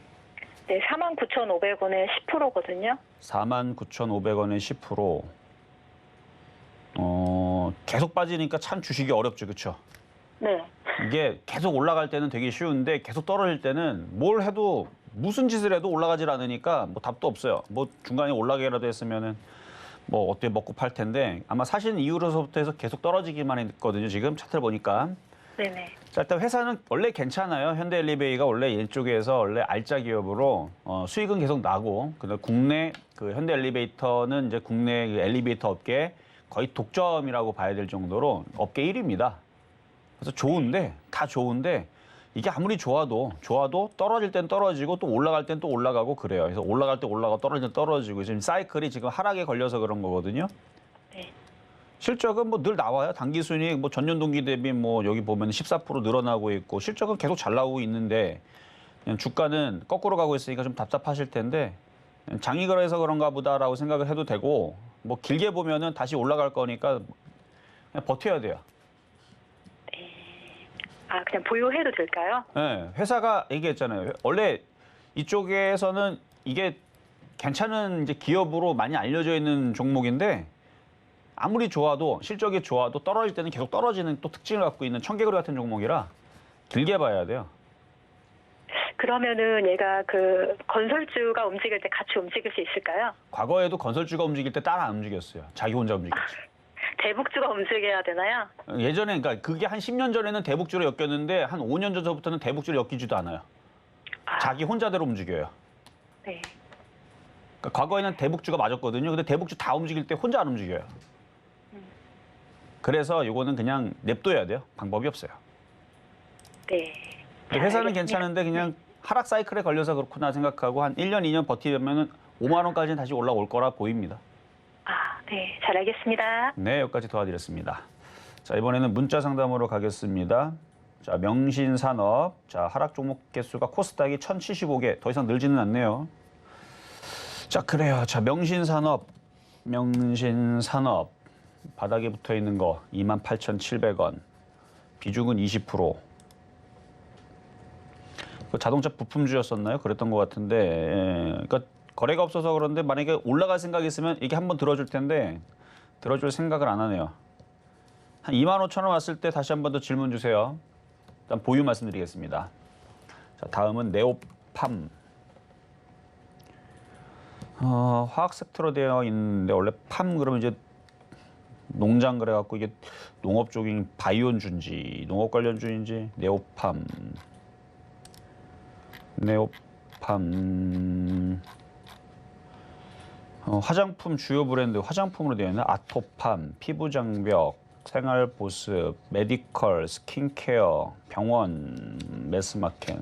네, 49,500원에 10%거든요. 49,500원에 10%. 계속 빠지니까 참 주식이 어렵죠, 그렇죠? 네. 이게 계속 올라갈 때는 되게 쉬운데 계속 떨어질 때는 뭘 해도 무슨 짓을 해도 올라가질 않으니까 뭐 답도 없어요. 뭐 중간에 올라가기라도 했으면은 뭐 어떻게 먹고 팔 텐데 아마 사신 이후로서부터 해서 계속 떨어지기만 했거든요. 지금 차트를 보니까. 네네. 자, 일단 회사는 원래 괜찮아요. 현대엘리베이가 원래 이쪽에서 원래 알짜 기업으로 수익은 계속 나고, 근데 국내 그 현대엘리베이터는 이제 국내 그 엘리베이터 업계 거의 독점이라고 봐야 될 정도로 업계 1위입니다. 그래서 좋은데 다 좋은데 이게 아무리 좋아도 떨어질 땐 떨어지고 또 올라갈 땐 또 올라가고 그래요. 그래서 올라갈 때 올라가고 떨어질 때 떨어지고 지금 사이클이 지금 하락에 걸려서 그런 거거든요. 네. 실적은 뭐 늘 나와요. 당기 순이익 뭐 전년 동기 대비 뭐 여기 보면 14% 늘어나고 있고 실적은 계속 잘 나오고 있는데 그냥 주가는 거꾸로 가고 있으니까 좀 답답하실 텐데 장이 그래서 그런가 보다라고 생각을 해도 되고 뭐 길게 보면은 다시 올라갈 거니까 그냥 버텨야 돼요. 아, 그냥 보유해도 될까요? 네, 회사가 얘기했잖아요. 원래 이쪽에서는 이게 괜찮은 이제 기업으로 많이 알려져 있는 종목인데 아무리 좋아도 실적이 좋아도 떨어질 때는 계속 떨어지는 또 특징을 갖고 있는 청개구리 같은 종목이라 길게 봐야 돼요. 그러면은 얘가 그 건설주가 움직일 때 같이 움직일 수 있을까요? 과거에도 건설주가 움직일 때 따라 안 움직였어요. 자기 혼자 움직였어요. 대북주가 움직여야 되나요? 예전에 그러니까 그게 한 10년 전에는 대북주로 엮였는데 한 5년 전부터는 대북주로 엮이지도 않아요. 자기 혼자대로 움직여요. 네. 그러니까 과거에는 대북주가 맞았거든요. 근데 대북주 다 움직일 때 혼자 안 움직여요. 그래서 이거는 그냥 냅둬야 돼요. 방법이 없어요. 네. 근데 회사는 알겠습니다. 괜찮은데 그냥 하락 사이클에 걸려서 그렇구나 생각하고 한 1년, 2년 버티면은 5만 원까지는 다시 올라올 거라 보입니다. 아, 네. 잘 알겠습니다. 네, 여기까지 도와드렸습니다. 자, 이번에는 문자 상담으로 가겠습니다. 자, 명신산업. 자, 하락 종목 개수가 코스닥이 1,075개. 더 이상 늘지는 않네요. 자, 그래요. 자, 명신산업. 바닥에 붙어 있는 거 28,700원. 비중은 20%. 그 자동차 부품주였었나요? 그랬던 것 같은데. 예. 그러니까 거래가 없어서 그런데 만약에 올라갈 생각이 있으면 이게 한번 들어줄 텐데 들어줄 생각을 안 하네요. 한 25,000원 왔을 때 다시 한 번 더 질문 주세요. 일단 보유 말씀드리겠습니다. 자, 다음은 네오팜. 화학 섹터로 되어 있는데 원래 팜 그러면 이제 농장 그래갖고 이게 농업 쪽인 바이온주인지 농업 관련주인지 네오팜. 화장품 주요 브랜드 화장품으로 되어 있는 아토팜, 피부장벽, 생활보습, 메디컬, 스킨케어, 병원, 매스마켓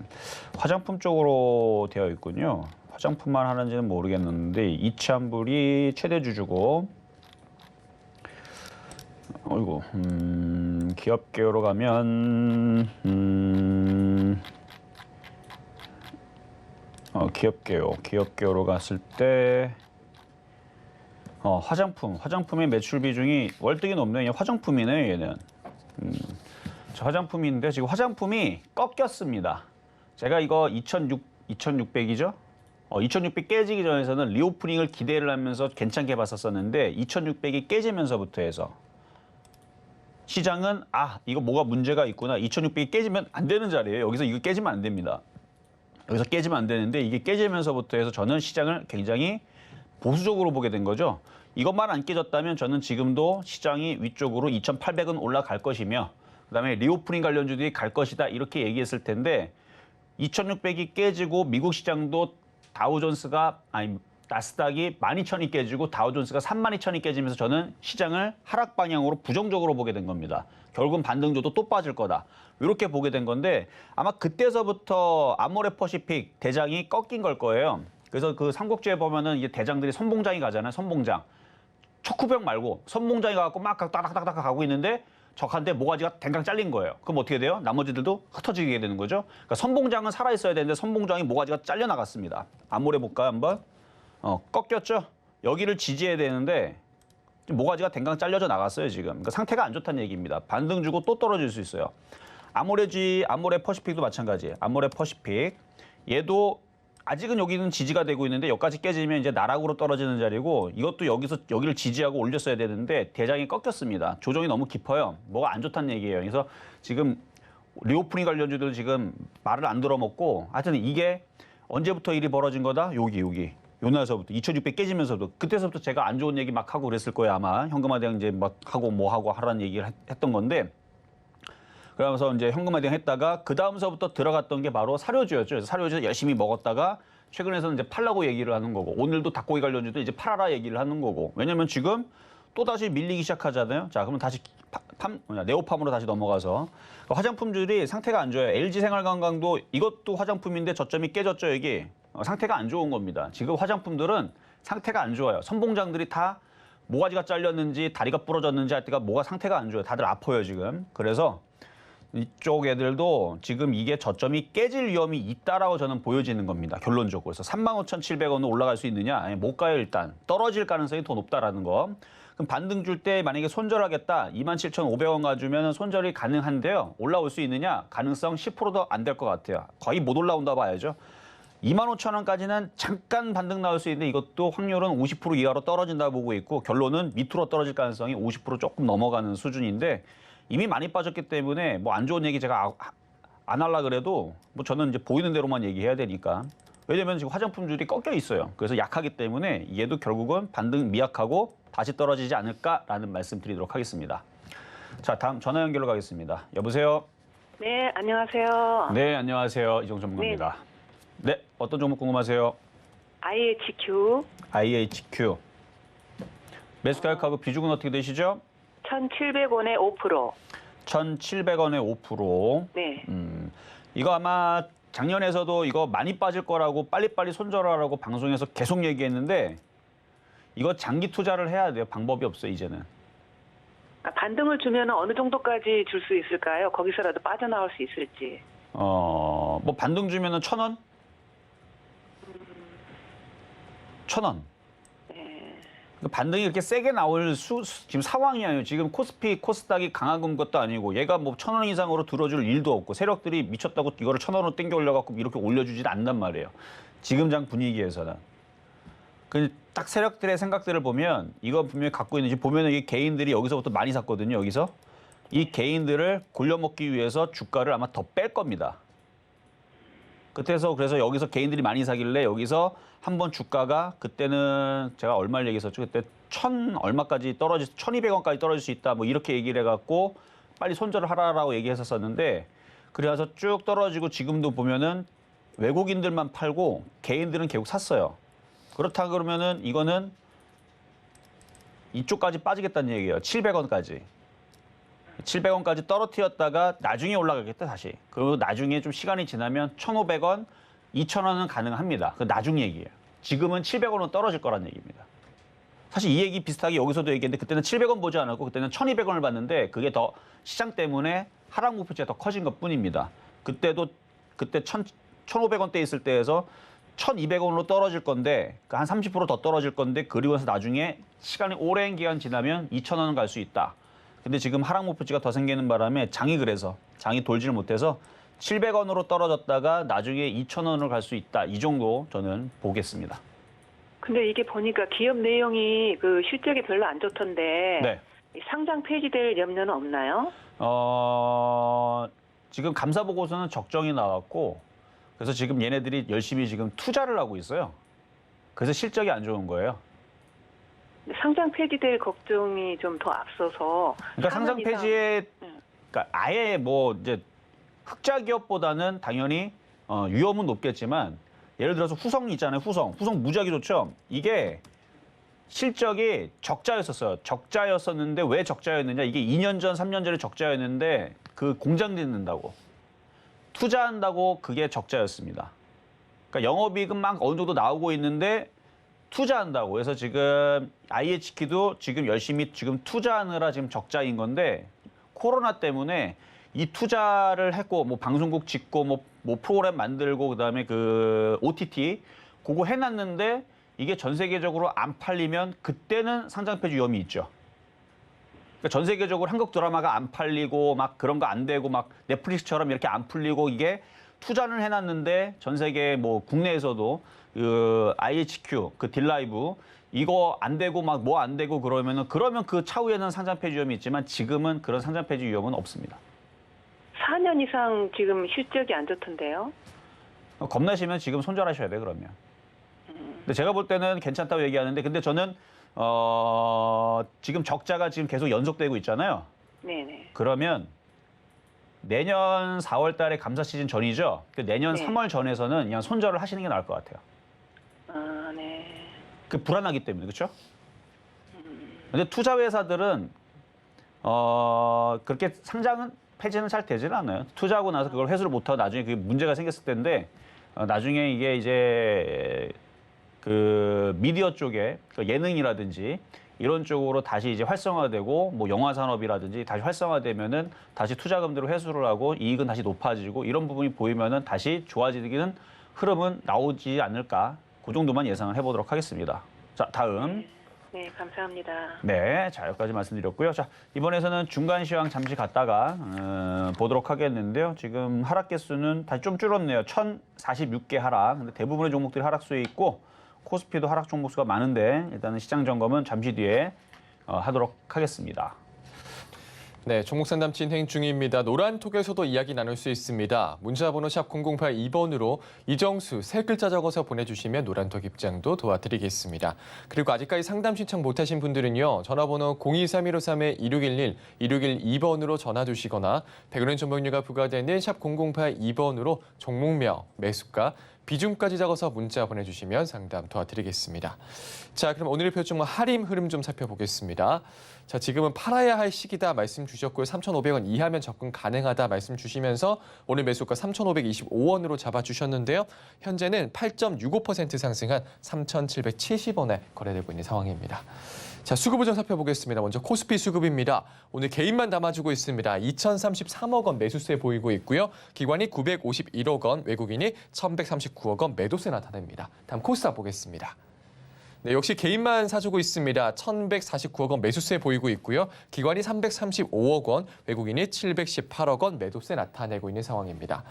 화장품 쪽으로 되어 있군요. 화장품만 하는지는 모르겠는데 이치한불이 최대 주주고 어이구 기업 개요로 가면 기업 개요로 갔을 때 화장품의 매출 비중이 월등히 높네요. 화장품이네 얘는. 저 화장품인데 지금 화장품이 꺾였습니다. 제가 이거 2,600이죠? 2,600 깨지기 전에서는 리오프닝을 기대를 하면서 괜찮게 봤었었는데 2,600이 깨지면서부터 해서 시장은 이거 뭐가 문제가 있구나. 2,600이 깨지면 안 되는 자리예요. 여기서 이거 깨지면 안 됩니다. 여기서 깨지면 안 되는데 이게 깨지면서부터 해서 저는 시장을 굉장히 보수적으로 보게 된 거죠. 이것만 안 깨졌다면 저는 지금도 시장이 위쪽으로 2,800은 올라갈 것이며 그다음에 리오프닝 관련주들이 갈 것이다 이렇게 얘기했을 텐데 2,600이 깨지고 미국 시장도 나스닥이 12,000이 깨지고 다우존스가 32,000이 깨지면서 저는 시장을 하락 방향으로 부정적으로 보게 된 겁니다. 결국은 반등조도 또 빠질 거다. 이렇게 보게 된 건데 아마 그때서부터 아모레 퍼시픽 대장이 꺾인 걸 거예요. 그래서 그 삼국지에 보면은 이게 대장들이 선봉장이 가잖아요. 선봉장. 척후병 말고 선봉장이 가갖고 막 따닥따닥 가고 있는데 적한테 모가지가 댕강 잘린 거예요. 그럼 어떻게 돼요? 나머지들도 흩어지게 되는 거죠. 그러니까 선봉장은 살아있어야 되는데 선봉장이 모가지가 잘려나갔습니다. 아모레 볼까요 한번? 꺾였죠? 여기를 지지해야 되는데 모가지가 댕강 잘려져 나갔어요 지금. 그러니까 상태가 안 좋다는 얘기입니다. 반등 주고 또 떨어질 수 있어요. 아모레 퍼시픽도 마찬가지예요. 아모레 퍼시픽. 얘도 아직은 여기는 지지가 되고 있는데 여기까지 깨지면 이제 나락으로 떨어지는 자리고 이것도 여기를 지지하고 올렸어야 되는데 대장이 꺾였습니다. 조정이 너무 깊어요. 뭐가 안 좋다는 얘기예요. 그래서 지금 리오프닝 관련주들 지금 말을 안 들어먹고 하여튼 이게 언제부터 일이 벌어진 거다? 여기. 요나서부터 2,600 깨지면서도 그때서부터 제가 안 좋은 얘기 막 하고 그랬을 거예요 아마. 현금화대응 이제 막 하고 뭐 하고 하라는 얘기를 했던 건데 그러면서 이제 현금화대응 했다가 그 다음서부터 들어갔던 게 바로 사료주였죠. 그래서 사료주 열심히 먹었다가 최근에서는 이제 팔라고 얘기를 하는 거고 오늘도 닭고기 관련주도 이제 팔아라 얘기를 하는 거고 왜냐면 지금 또 다시 밀리기 시작하잖아요. 자 그러면 다시 네오팜으로 다시 넘어가서 화장품들이 상태가 안 좋아요. LG생활건강도 이것도 화장품인데 저점이 깨졌죠 여기. 상태가 안 좋은 겁니다. 지금 화장품들은 상태가 안 좋아요. 선봉장들이 다 모가지가 잘렸는지 다리가 부러졌는지 할 때가 뭐가 상태가 안 좋아요. 다들 아파요 지금. 그래서 이쪽 애들도 지금 이게 저점이 깨질 위험이 있다라고 저는 보여지는 겁니다. 결론적으로. 그래서 35,700원으로 올라갈 수 있느냐? 아니, 못 가요 일단. 떨어질 가능성이 더 높다라는 거. 그럼 반등 줄 때 만약에 손절하겠다. 27,500원 가주면 손절이 가능한데요. 올라올 수 있느냐? 가능성 10%도 안 될 것 같아요. 거의 못 올라온다 봐야죠. 25,000원까지는 잠깐 반등 나올 수 있는데 이것도 확률은 50% 이하로 떨어진다 보고 있고 결론은 밑으로 떨어질 가능성이 50% 조금 넘어가는 수준인데 이미 많이 빠졌기 때문에 뭐 안 좋은 얘기 제가 안 하려 그래도 뭐 저는 이제 보이는 대로만 얘기해야 되니까 왜냐면 지금 화장품줄이 꺾여 있어요. 그래서 약하기 때문에 얘도 결국은 반등 미약하고 다시 떨어지지 않을까라는 말씀 드리도록 하겠습니다. 자, 다음 전화 연결로 가겠습니다. 여보세요? 네, 안녕하세요. 네, 안녕하세요. 이종 전문가입니다. 네, 어떤 종목 궁금하세요? IHQ IHQ. 매수 가격하고 비중은 어떻게 되시죠? 1,700원에 5%. 1,700원에 5%. 네. 이거 아마 작년에서도 이거 많이 빠질 거라고 빨리빨리 손절하라고 방송에서 계속 얘기했는데 이거 장기 투자를 해야 돼요. 방법이 없어요, 이제는. 반등을 주면 어느 정도까지 줄 수 있을까요? 거기서라도 빠져나올 수 있을지. 뭐 반등 주면은 1,000원? 1,000원. 네. 반등이 이렇게 세게 나올 지금 상황이 아니에요. 지금 코스닥이 강한 것도 아니고 얘가 뭐 1,000원 이상으로 들어줄 일도 없고 세력들이 미쳤다고 이거를 1,000원으로 땡겨 올려갖고 이렇게 올려주진 않단 말이에요. 지금 장 분위기에서는. 딱 세력들의 생각들을 보면 이거 분명히 갖고 있는지 보면은 이 개인들이 여기서부터 많이 샀거든요. 여기서. 이 개인들을 골려먹기 위해서 주가를 아마 더 뺄 겁니다. 그래서 여기서 개인들이 많이 사길래 여기서 한번 주가가 그때는 제가 얼마를 얘기했었죠. 그때 1,200원까지 떨어질 수 있다. 뭐 이렇게 얘기를 해갖고 빨리 손절을 하라라고 얘기했었는데 그래서 쭉 떨어지고 지금도 보면은 외국인들만 팔고 개인들은 계속 샀어요. 그렇다 그러면은 이거는 이쪽까지 빠지겠다는 얘기예요. 700원까지. 700원까지 떨어뜨렸다가 나중에 올라가겠다 다시. 그리고 나중에 좀 시간이 지나면 1,500원, 2,000원은 가능합니다. 그 나중 얘기예요. 지금은 700원은 떨어질 거란 얘기입니다. 사실 이 얘기 비슷하게 여기서도 얘기했는데 그때는 700원 보지 않았고 그때는 1,200원을 봤는데 그게 더 시장 때문에 하락 목표치가 더 커진 것뿐입니다. 그때 1,500원대 있을 때에서 1,200원으로 떨어질 건데 한 30% 더 떨어질 건데 그리고 나서 나중에 시간이 오랜 기간 지나면 2,000원은 갈 수 있다. 근데 지금 하락 목표치가 더 생기는 바람에 장이 돌지를 못해서 700원으로 떨어졌다가 나중에 2,000원으로 갈 수 있다. 이 정도 저는 보겠습니다. 근데 이게 보니까 기업 내용이 그 실적이 별로 안 좋던데 네. 상장 폐지될 염려는 없나요? 지금 감사 보고서는 적정이 나왔고 그래서 지금 얘네들이 열심히 지금 투자를 하고 있어요. 그래서 실적이 안 좋은 거예요. 상장 폐지될 걱정이 좀 더 앞서서. 그러니까 상장 폐지에 그러니까 아예 뭐 이제 흑자 기업보다는 당연히 위험은 높겠지만 예를 들어서 후성 있잖아요. 후성 무지하게 좋죠. 이게 실적이 적자였었어요. 적자였었는데 왜 적자였느냐? 이게 2년 전, 3년 전에 적자였는데 그 공장 짓는다고 투자한다고 그게 적자였습니다. 그러니까 영업이익은 막 어느 정도 나오고 있는데 투자한다고. 그래서 지금 IHQ도 지금 열심히 지금 투자하느라 지금 적자인 건데 코로나 때문에 이 투자를 했고 뭐 방송국 짓고 뭐 프로그램 만들고 그다음에 그 OTT 그거 해놨는데 이게 전 세계적으로 안 팔리면 그때는 상장 폐지 위험이 있죠. 그러니까 전 세계적으로 한국 드라마가 안 팔리고 막 그런 거 안 되고 막 넷플릭스처럼 이렇게 안 풀리고 이게 투자를 해놨는데 전 세계 뭐 국내에서도 그 IHQ 그 딜라이브 이거 안 되고 막 뭐 안 되고 그러면 그 차후에는 상장 폐지 위험이 있지만 지금은 그런 상장 폐지 위험은 없습니다. 4년 이상 지금 실적이 안 좋던데요. 겁나시면 지금 손절하셔야 돼요, 그러면. 근데 제가 볼 때는 괜찮다고 얘기하는데 근데 저는 지금 적자가 지금 계속 연속되고 있잖아요. 네네. 그러면 내년 4월 달에 감사 시즌 전이죠. 그 내년 네. 3월 전에서는 그냥 손절을 하시는 게 나을 것 같아요. 아, 네. 그 불안하기 때문에, 그렇죠? 근데 투자 회사들은 그렇게 상장은 폐지는 잘 되지는 않아요. 투자하고 나서 그걸 회수를 못하고 나중에 그게 문제가 생겼을 텐데 나중에 이게 이제 그 미디어 쪽에 그 예능이라든지 이런 쪽으로 다시 이제 활성화되고 뭐 영화 산업이라든지 다시 활성화되면은 다시 투자금들을 회수를 하고 이익은 다시 높아지고 이런 부분이 보이면은 다시 좋아지는 흐름은 나오지 않을까. 그 정도만 예상을 해보도록 하겠습니다. 자, 다음. 네, 감사합니다. 네, 자, 여기까지 말씀드렸고요. 자, 이번에서는 중간 시황 잠시 갔다가 보도록 하겠는데요. 지금 하락 개수는 다시 좀 줄었네요. 1,046개 하락. 근데 대부분의 종목들이 하락수에 있고 코스피도 하락 종목 수가 많은데 일단은 시장 점검은 잠시 뒤에 하도록 하겠습니다. 네, 종목 상담 진행 중입니다. 노란톡에서도 이야기 나눌 수 있습니다. 문자번호 샵 0082번으로 이정수 세 글자 적어서 보내주시면 노란톡 입장도 도와드리겠습니다. 그리고 아직까지 상담 신청 못하신 분들은요. 전화번호 023153-2611, 2612번으로 전화 주시거나 100원 정보료가 부과되는 샵 0082번으로 종목명, 매수가, 비중까지 적어서 문자 보내주시면 상담 도와드리겠습니다. 자, 그럼 오늘의 표종목 할인 흐름 좀 살펴보겠습니다. 자, 지금은 팔아야 할 시기다 말씀 주셨고요. 3,500원 이하면 접근 가능하다 말씀 주시면서 오늘 매수가 3,525원으로 잡아주셨는데요. 현재는 8.65% 상승한 3,770원에 거래되고 있는 상황입니다. 자, 수급을 좀 살펴보겠습니다. 먼저 코스피 수급입니다. 오늘 개인만 담아주고 있습니다. 2,033억 원 매수세 보이고 있고요. 기관이 951억 원, 외국인이 1,139억 원 매도세 나타냅니다. 다음 코스닥 보겠습니다. 네, 역시 개인만 사주고 있습니다. 1,149억 원 매수세 보이고 있고요. 기관이 335억 원, 외국인이 718억 원 매도세 나타내고 있는 상황입니다.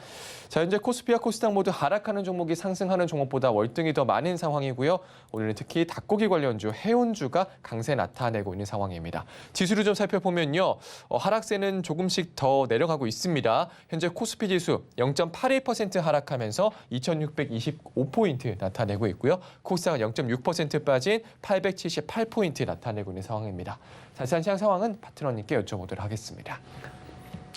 자, 현재 코스피와 코스닥 모두 하락하는 종목이 상승하는 종목보다 월등히 더 많은 상황이고요. 오늘은 특히 닭고기 관련주, 해운주가 강세 나타내고 있는 상황입니다. 지수를 좀 살펴보면요. 하락세는 조금씩 더 내려가고 있습니다. 현재 코스피 지수 0.81% 하락하면서 2,625포인트 나타내고 있고요. 코스닥은 0.6% 빠진 878포인트 나타내고 있는 상황입니다. 자세한 시장 상황은 파트너님께 여쭤보도록 하겠습니다.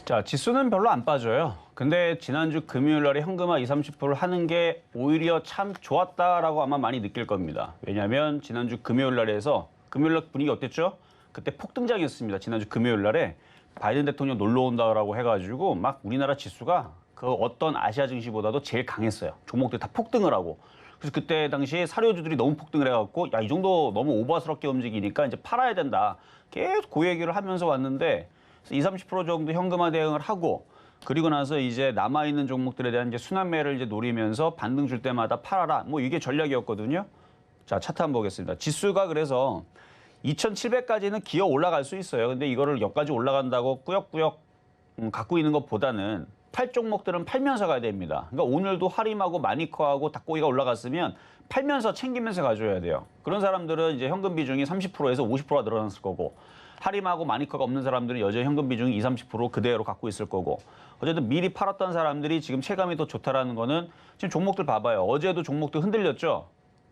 자, 지수는 별로 안 빠져요. 근데 지난주 금요일 날에 현금화 20, 30%를 하는 게 오히려 참 좋았다라고 아마 많이 느낄 겁니다. 왜냐하면 지난주 금요일 날에 해서 금요일 날 분위기 어땠죠? 그때 폭등장이었습니다. 지난주 금요일 날에 바이든 대통령 놀러 온다라고 해가지고 막 우리나라 지수가 그 어떤 아시아 증시보다도 제일 강했어요. 종목들이 다 폭등을 하고. 그래서 그때 당시에 사료주들이 너무 폭등을 해갖고 야, 이 정도 너무 오버스럽게 움직이니까 이제 팔아야 된다. 계속 그 얘기를 하면서 왔는데 20, 30% 정도 현금화 대응을 하고 그리고 나서 이제 남아있는 종목들에 대한 이제 순환매를 이제 노리면서 반등 줄 때마다 팔아라. 뭐 이게 전략이었거든요. 자, 차트 한번 보겠습니다. 지수가 그래서 2,700까지는 기어 올라갈 수 있어요. 근데 이거를 여기까지 올라간다고 꾸역꾸역 갖고 있는 것보다는 팔 종목들은 팔면서 가야 됩니다. 그러니까 오늘도 하림하고 마니커하고 닭고기가 올라갔으면 팔면서 챙기면서 가줘야 돼요. 그런 사람들은 이제 현금 비중이 30%에서 50%가 늘어났을 거고 하림하고 마니커가 없는 사람들은 여전히 현금 비중이 20, 30% 그대로 갖고 있을 거고 어쨌든 미리 팔았던 사람들이 지금 체감이 더 좋다라는 거는 지금 종목들 봐봐요. 어제도 종목들 흔들렸죠.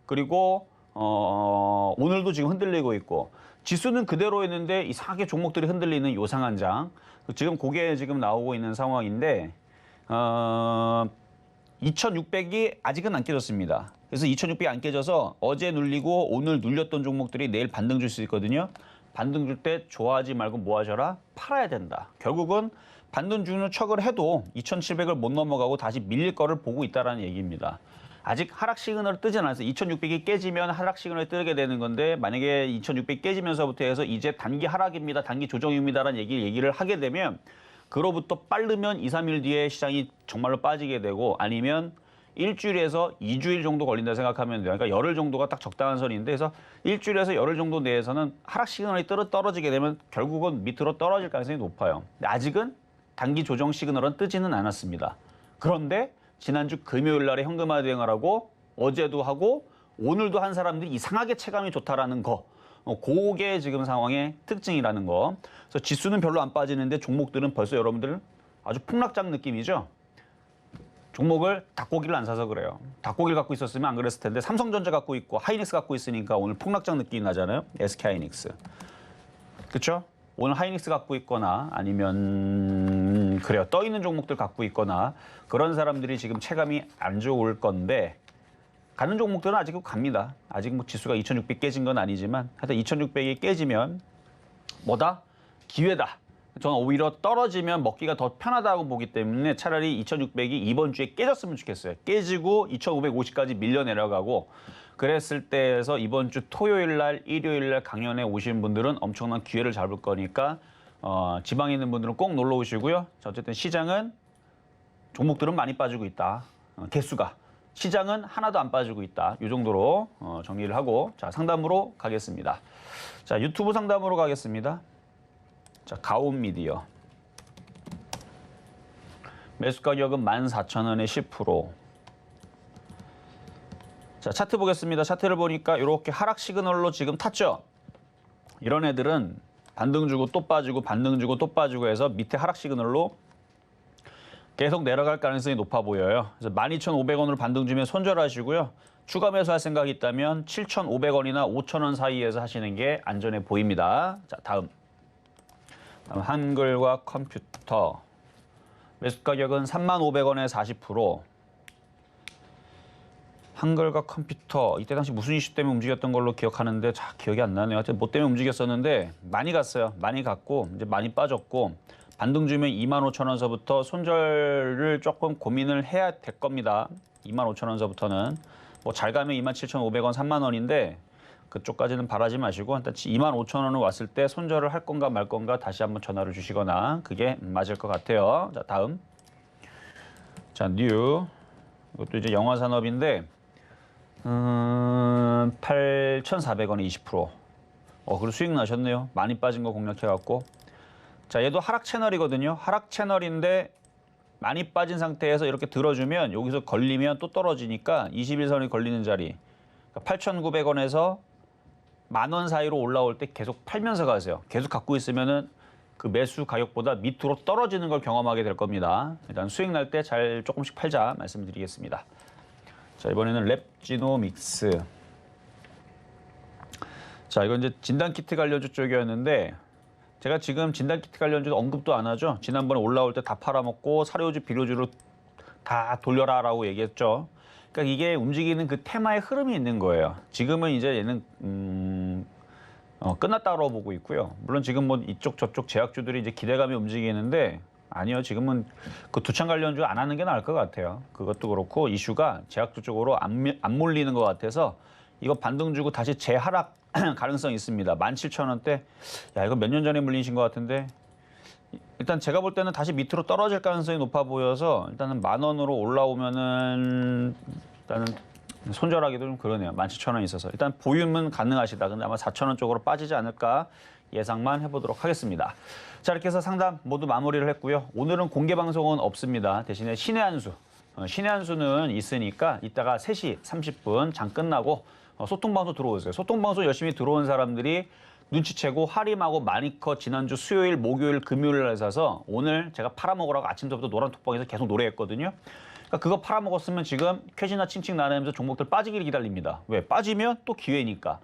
그리고 오늘도 지금 흔들리고 있고 지수는 그대로였는데 이상하게 종목들이 흔들리는 요상한 장. 지금 그게 지금 나오고 있는 상황인데 2600이 아직은 안 깨졌습니다. 그래서 2600이 안 깨져서 어제 눌리고 오늘 눌렸던 종목들이 내일 반등 줄 수 있거든요. 반등 줄 때 좋아하지 말고 뭐 하셔라? 팔아야 된다. 결국은 반등 주는 척을 해도 2700을 못 넘어가고 다시 밀릴 거를 보고 있다는 얘기입니다. 아직 하락 시그널을 뜨지 않았어요. 2600이 깨지면 하락 시그널이 뜨게 되는 건데 만약에 2600이 깨지면서부터 해서 이제 단기 하락입니다. 단기 조정입니다라는 얘기를 하게 되면 그로부터 빠르면 2, 3일 뒤에 시장이 정말로 빠지게 되고 아니면 일주일에서 2주일 정도 걸린다 생각하면 돼요. 그러니까 열흘 정도가 딱 적당한 선인데 그래서 일주일에서 열흘 정도 내에서는 하락 시그널이 떨어지게 되면 결국은 밑으로 떨어질 가능성이 높아요. 근데 아직은 단기 조정 시그널은 뜨지는 않았습니다. 그런데 지난주 금요일 날에 현금화 대응을 하고 어제도 하고 오늘도 한 사람들이 이상하게 체감이 좋다라는 거. 그게 지금 상황의 특징이라는 거. 그래서 지수는 별로 안 빠지는데 종목들은 벌써 여러분들 아주 폭락장 느낌이죠. 종목을 닭고기를 안 사서 그래요. 닭고기를 갖고 있었으면 안 그랬을 텐데 삼성전자 갖고 있고 하이닉스 갖고 있으니까 오늘 폭락장 느낌이 나잖아요. SK하이닉스. 그렇죠? 오늘 하이닉스 갖고 있거나 아니면 그래요. 떠 있는 종목들 갖고 있거나 그런 사람들이 지금 체감이 안 좋을 건데 가는 종목들은 아직 갑니다. 아직 뭐 지수가 2600 깨진 건 아니지만 하여튼 2600이 깨지면 뭐다? 기회다. 저는 오히려 떨어지면 먹기가 더 편하다고 보기 때문에 차라리 2600이 이번 주에 깨졌으면 좋겠어요. 깨지고 2550까지 밀려 내려가고 그랬을 때에서 이번 주 토요일 날, 일요일 날 강연에 오신 분들은 엄청난 기회를 잡을 거니까 지방에 있는 분들은 꼭 놀러 오시고요. 자, 어쨌든 시장은 종목들은 많이 빠지고 있다. 개수가. 시장은 하나도 안 빠지고 있다. 이 정도로 정리를 하고 자 상담으로 가겠습니다. 자 유튜브 상담으로 가겠습니다. 자 가온미디어. 매수 가격은 14,000원에 10%. 자, 차트 보겠습니다. 차트를 보니까 이렇게 하락 시그널로 지금 탔죠? 이런 애들은 반등 주고 또 빠지고 반등 주고 또 빠지고 해서 밑에 하락 시그널로 계속 내려갈 가능성이 높아 보여요. 그래서 12,500원으로 반등 주면 손절하시고요. 추가 매수할 생각이 있다면 7,500원이나 5,000원 사이에서 하시는 게 안전해 보입니다. 자, 다음 한글과 컴퓨터. 매수 가격은 35,000원에 40%. 한글과 컴퓨터 이때 당시 무슨 이슈 때문에 움직였던 걸로 기억하는데 자 기억이 안 나네요. 하여튼 뭐 때문에 움직였었는데 많이 갔어요. 많이 갔고 이제 많이 빠졌고 반등 주면 25,000원서부터 손절을 조금 고민을 해야 될 겁니다. 25,000원서부터는 뭐 잘 가면 27,500원, 3만 원인데 그쪽까지는 바라지 마시고 일단 25,000원을 왔을 때 손절을 할 건가 말 건가 다시 한번 전화를 주시거나 그게 맞을 것 같아요. 자 다음 자 뉴 이것도 이제 영화산업인데 8,400원에 20%. 그리고 수익 나셨네요. 많이 빠진 거 공략해갖고. 자, 얘도 하락 채널이거든요. 하락 채널인데 많이 빠진 상태에서 이렇게 들어주면 여기서 걸리면 또 떨어지니까 21선이 걸리는 자리. 그러니까 8,900원에서 10,000원 사이로 올라올 때 계속 팔면서 가세요. 계속 갖고 있으면은 그 매수 가격보다 밑으로 떨어지는 걸 경험하게 될 겁니다. 일단 수익 날 때 잘 조금씩 팔자 말씀드리겠습니다. 자, 이번에는 랩지노믹스. 자, 이건 이제 진단키트 관련주 쪽이었는데 제가 지금 진단키트 관련주 언급도 안 하죠. 지난번에 올라올 때 다 팔아먹고 사료주, 비료주로 다 돌려라라고 얘기했죠. 그러니까 이게 움직이는 그 테마의 흐름이 있는 거예요. 지금은 이제 얘는 끝났다고 보고 있고요. 물론 지금 뭐 이쪽 저쪽 제약주들이 이제 기대감이 움직이는데 아니요. 지금은 그 두창 관련주 안 하는 게 나을 것 같아요. 그것도 그렇고 이슈가 제약주 쪽으로 안 몰리는 것 같아서 이거 반등 주고 다시 재하락 가능성이 있습니다. 17,000원대. 야 이거 몇 년 전에 물리신 것 같은데 일단 제가 볼 때는 다시 밑으로 떨어질 가능성이 높아 보여서 일단은 10,000원으로 올라오면은 일단은 손절하기도 좀 그러네요. 17,000원 있어서 일단 보유는 가능하시다. 근데 아마 4,000원 쪽으로 빠지지 않을까 예상만 해보도록 하겠습니다. 자 이렇게 해서 상담 모두 마무리를 했고요. 오늘은 공개 방송은 없습니다. 대신에 신의 한수. 신의 한수는 있으니까 이따가 3시 30분 장 끝나고 소통방송 들어오세요. 소통방송 열심히 들어온 사람들이 눈치채고 하림하고 마니커 지난주 수요일, 목요일, 금요일에 사서 오늘 제가 팔아먹으라고 아침부터 노란톡방에서 계속 노래했거든요. 그러니까 그거 팔아먹었으면 지금 쾌지나 칭칭 나누면서 종목들 빠지기를 기다립니다. 왜? 빠지면 또 기회니까.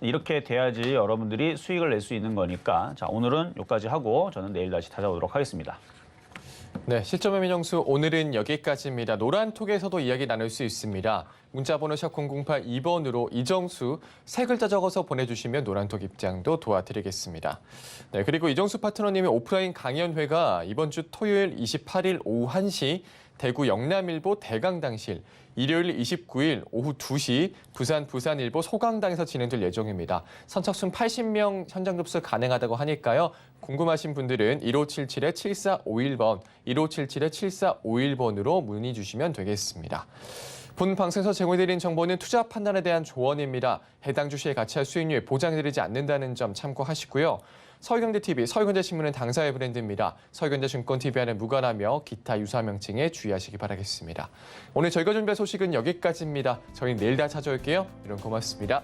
이렇게 돼야지 여러분들이 수익을 낼 수 있는 거니까. 자 오늘은 여기까지 하고 저는 내일 다시 찾아오도록 하겠습니다. 네, 실전 매매 정수 오늘은 여기까지입니다. 노란톡에서도 이야기 나눌 수 있습니다. 문자번호 샵 0082번으로 이정수 세 글자 적어서 보내주시면 노란톡 입장도 도와드리겠습니다. 네, 그리고 이정수 파트너님의 오프라인 강연회가 이번 주 토요일 28일 오후 1시 대구 영남일보 대강당실, 일요일 29일 오후 2시 부산일보 소강당에서 진행될 예정입니다. 선착순 80명 현장 접수 가능하다고 하니까요. 궁금하신 분들은 1577-7451번, 1577-7451번으로 문의 주시면 되겠습니다. 본 방송에서 제공해드린 정보는 투자 판단에 대한 조언입니다. 해당 주식의 가치와 수익률 보장해드리지 않는다는 점 참고하시고요. 서울경제TV, 서울경제신문은 당사의 브랜드입니다. 서울경제증권TV와는 무관하며 기타 유사 명칭에 주의하시기 바라겠습니다. 오늘 저희가 준비한 소식은 여기까지입니다. 저희는 내일 다시 찾아올게요. 여러분 고맙습니다.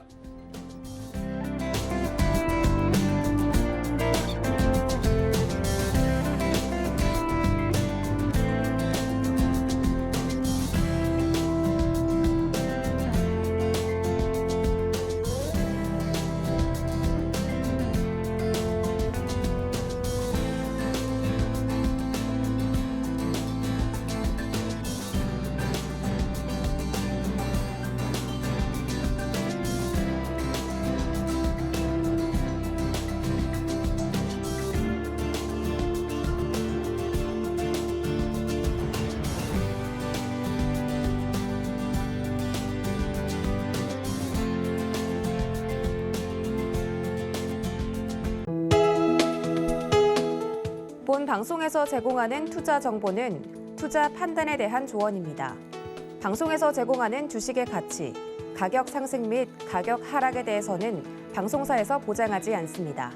본 방송에서 제공하는 투자 정보는 투자 판단에 대한 조언입니다. 방송에서 제공하는 주식의 가치, 가격 상승 및 가격 하락에 대해서는 방송사에서 보장하지 않습니다.